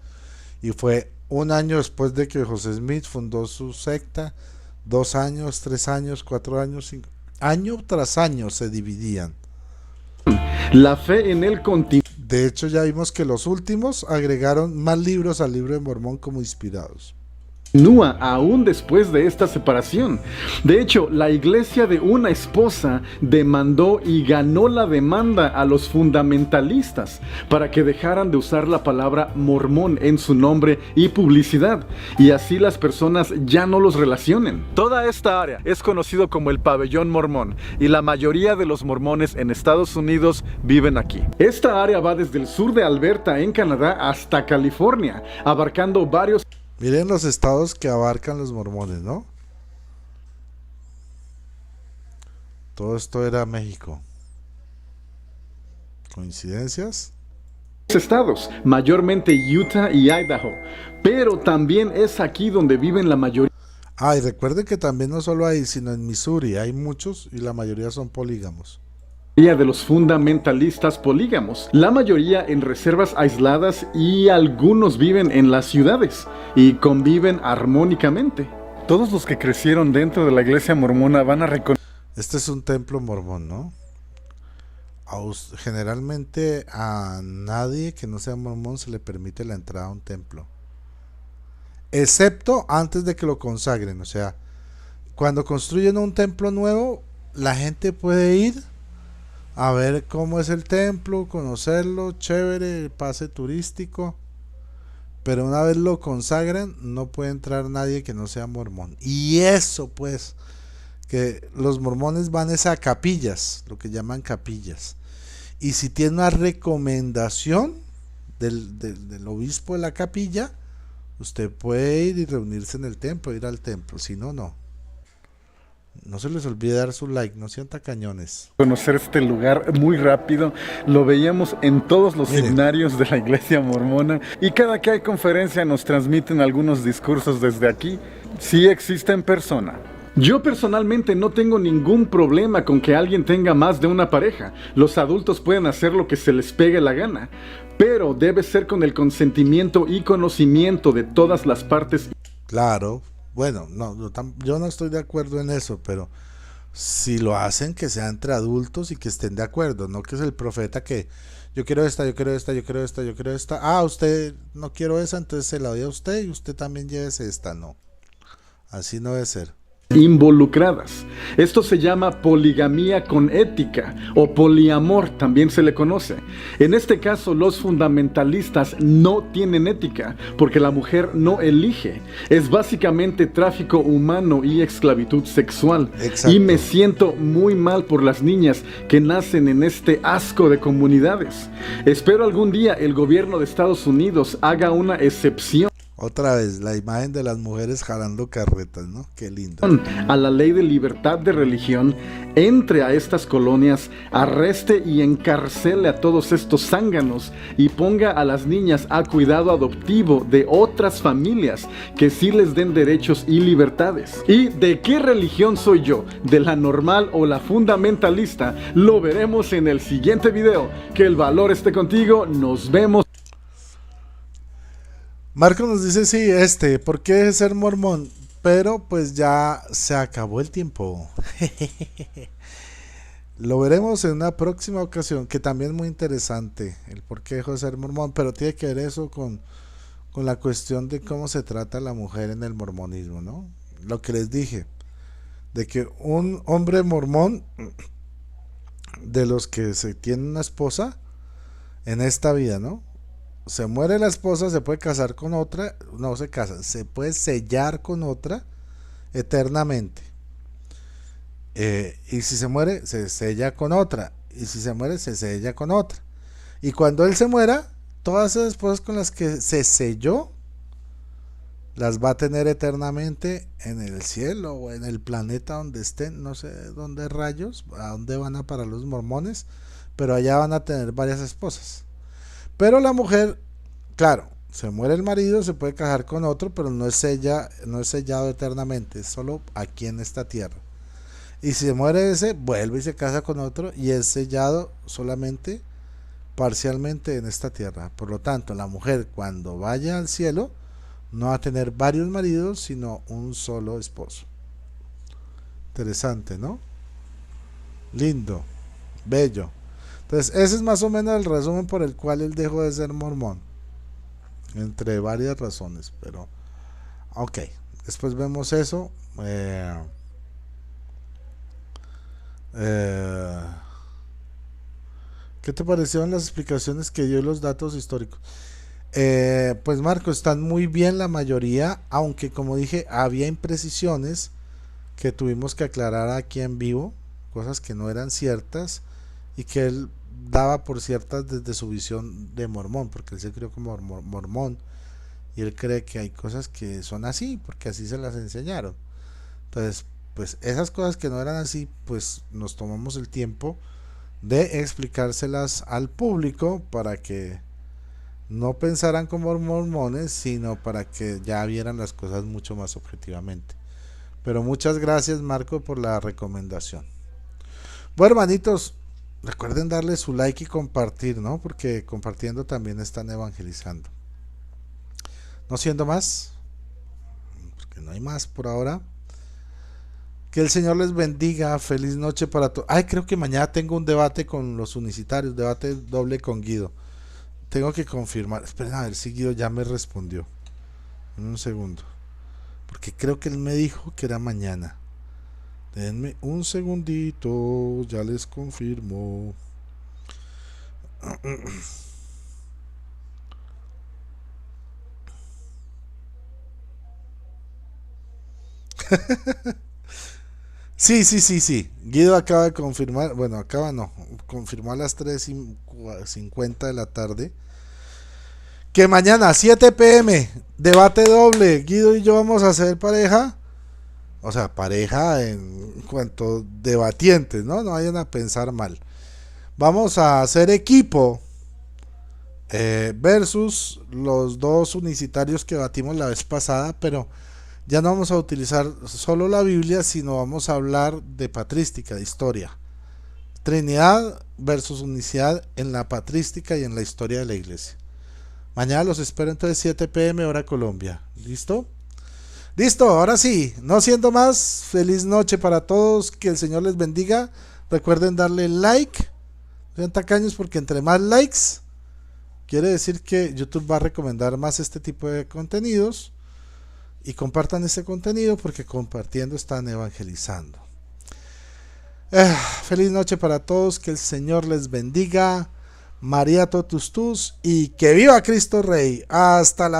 Y fue un año después de que José Smith fundó su secta, 2 años, 3 años, 4 años, 5 año tras año se dividían. La fe en él continúa. De hecho, ya vimos que los últimos agregaron más libros al libro de Mormón como inspirados. Aún después de esta separación. De hecho, la iglesia de una esposa demandó y ganó la demanda a los fundamentalistas para que dejaran de usar la palabra mormón en su nombre y publicidad, y así las personas ya no los relacionen. Toda esta área es conocido como el pabellón mormón, y la mayoría de los mormones en Estados Unidos viven aquí. Esta área va desde el sur de Alberta en Canadá hasta California, abarcando varios... Miren los estados que abarcan los mormones, ¿no? Todo esto era México. ¿Coincidencias? Estados, mayormente Utah y Idaho, pero también es aquí donde viven la mayoría. Y recuerden que también no solo hay, sino en Missouri hay muchos y la mayoría son polígamos. De los fundamentalistas polígamos, la mayoría en reservas aisladas y algunos viven en las ciudades y conviven armónicamente. Todos los que crecieron dentro de la iglesia mormona van a reconocer. Este es un templo mormón, ¿no? Generalmente a nadie que no sea mormón se le permite la entrada a un templo, excepto antes de que lo consagren. O sea, cuando construyen un templo nuevo, la gente puede ir a ver cómo es el templo, conocerlo, chévere, el pase turístico. Pero una vez lo consagran, no puede entrar nadie que no sea mormón. Y eso pues, que los mormones van a capillas, lo que llaman capillas. Y si tiene una recomendación del obispo de la capilla, usted puede ir y reunirse en el templo, ir al templo. Si no, no. No se les olvide dar su like, no sean tacañones. Conocer este lugar muy rápido, lo veíamos en todos los seminarios de la iglesia mormona y cada que hay conferencia nos transmiten algunos discursos desde aquí. Sí existe en persona. Yo personalmente no tengo ningún problema con que alguien tenga más de una pareja. Los adultos pueden hacer lo que se les pegue la gana, pero debe ser con el consentimiento y conocimiento de todas las partes. Claro. Bueno, no, yo no estoy de acuerdo en eso, pero si lo hacen, que sea entre adultos y que estén de acuerdo, no que es el profeta que yo quiero esta, yo quiero esta, yo quiero esta, yo quiero esta. Ah, usted no quiero esa, entonces se la doy a usted y usted también llévese esta. No, así no debe ser. Involucradas. Esto se llama poligamía con ética o poliamor, también se le conoce. En este caso, los fundamentalistas no tienen ética porque la mujer no elige. Es básicamente tráfico humano y esclavitud sexual. Exacto. Y me siento muy mal por las niñas que nacen en este asco de comunidades. Espero algún día el gobierno de Estados Unidos haga una excepción Otra vez, la imagen de las mujeres jalando carretas, ¿no? Qué lindo. A la ley de libertad de religión, entre a estas colonias, arreste y encarcele a todos estos zánganos y ponga a las niñas a cuidado adoptivo de otras familias que sí les den derechos y libertades. ¿Y de qué religión soy yo? ¿De la normal o la fundamentalista? Lo veremos en el siguiente video. Que el valor esté contigo. Nos vemos. Marco nos dice, sí, ¿por qué ser mormón? Pero pues ya se acabó el tiempo. Lo veremos en una próxima ocasión, que también es muy interesante el por qué dejó de ser mormón, pero tiene que ver eso con la cuestión de cómo se trata a la mujer en el mormonismo, ¿no? Lo que les dije, de que un hombre mormón, de los que se tiene una esposa en esta vida, ¿no? Se muere la esposa, se puede casar con otra, no se casa, se puede sellar con otra eternamente. Y si se muere, se sella con otra. Y si se muere, se sella con otra. Y cuando él se muera, todas esas esposas con las que se selló, las va a tener eternamente en el cielo o en el planeta donde estén, no sé dónde rayos, a dónde van a parar los mormones, pero allá van a tener varias esposas. Pero la mujer, claro, se muere el marido, se puede casar con otro, pero no es sellado eternamente, es solo aquí en esta tierra. Y si se muere ese, vuelve y se casa con otro y es sellado solamente parcialmente en esta tierra. Por lo tanto, la mujer cuando vaya al cielo no va a tener varios maridos, sino un solo esposo. Interesante, ¿no? Lindo, bello. Entonces ese es más o menos el resumen por el cual él dejó de ser mormón, entre varias razones, pero ok, después vemos eso. ¿Qué te parecieron las explicaciones que dio y los datos históricos? Pues Marco, están muy bien la mayoría, aunque como dije, había imprecisiones que tuvimos que aclarar aquí en vivo, cosas que no eran ciertas y que él daba por ciertas desde su visión de mormón, porque él se crió como mormón y él cree que hay cosas que son así porque así se las enseñaron. Entonces pues esas cosas que no eran así, pues nos tomamos el tiempo de explicárselas al público para que no pensaran como mormones, sino para que ya vieran las cosas mucho más objetivamente. Pero muchas gracias Marco por la recomendación. Bueno hermanitos, Recuerden darle su like y compartir, ¿no? Porque compartiendo también están evangelizando. No siendo más, porque no hay más por ahora. Que el Señor les bendiga. Feliz noche para todos. Ay, creo que mañana tengo un debate con los unicitarios. Debate doble con Guido. Tengo que confirmar. Esperen a ver si Guido ya me respondió. En un segundo. Porque creo que él me dijo que era mañana. Denme un segundito. Ya les confirmo. Sí. Guido acaba de confirmar. Bueno, acaba no. Confirmó a las 3:50 de la tarde. Que mañana 7 p.m. Debate doble. Guido y yo vamos a hacer pareja. O sea, pareja en cuanto debatientes, ¿no? No vayan a pensar mal. Vamos a hacer equipo versus los dos unicitarios que batimos la vez pasada, pero ya no vamos a utilizar solo la Biblia, sino vamos a hablar de patrística, de historia. Trinidad versus unicidad en la patrística y en la historia de la iglesia. Mañana los espero entonces 7 p.m. hora Colombia. ¿Listo? Listo, ahora sí, no siendo más, feliz noche para todos, que el Señor les bendiga. Recuerden darle like, sean tacaños, porque entre más likes quiere decir que YouTube va a recomendar más este tipo de contenidos. Y compartan este contenido, porque compartiendo están evangelizando. Feliz noche para todos, que el Señor les bendiga. María totus tus, y que viva Cristo Rey. Hasta la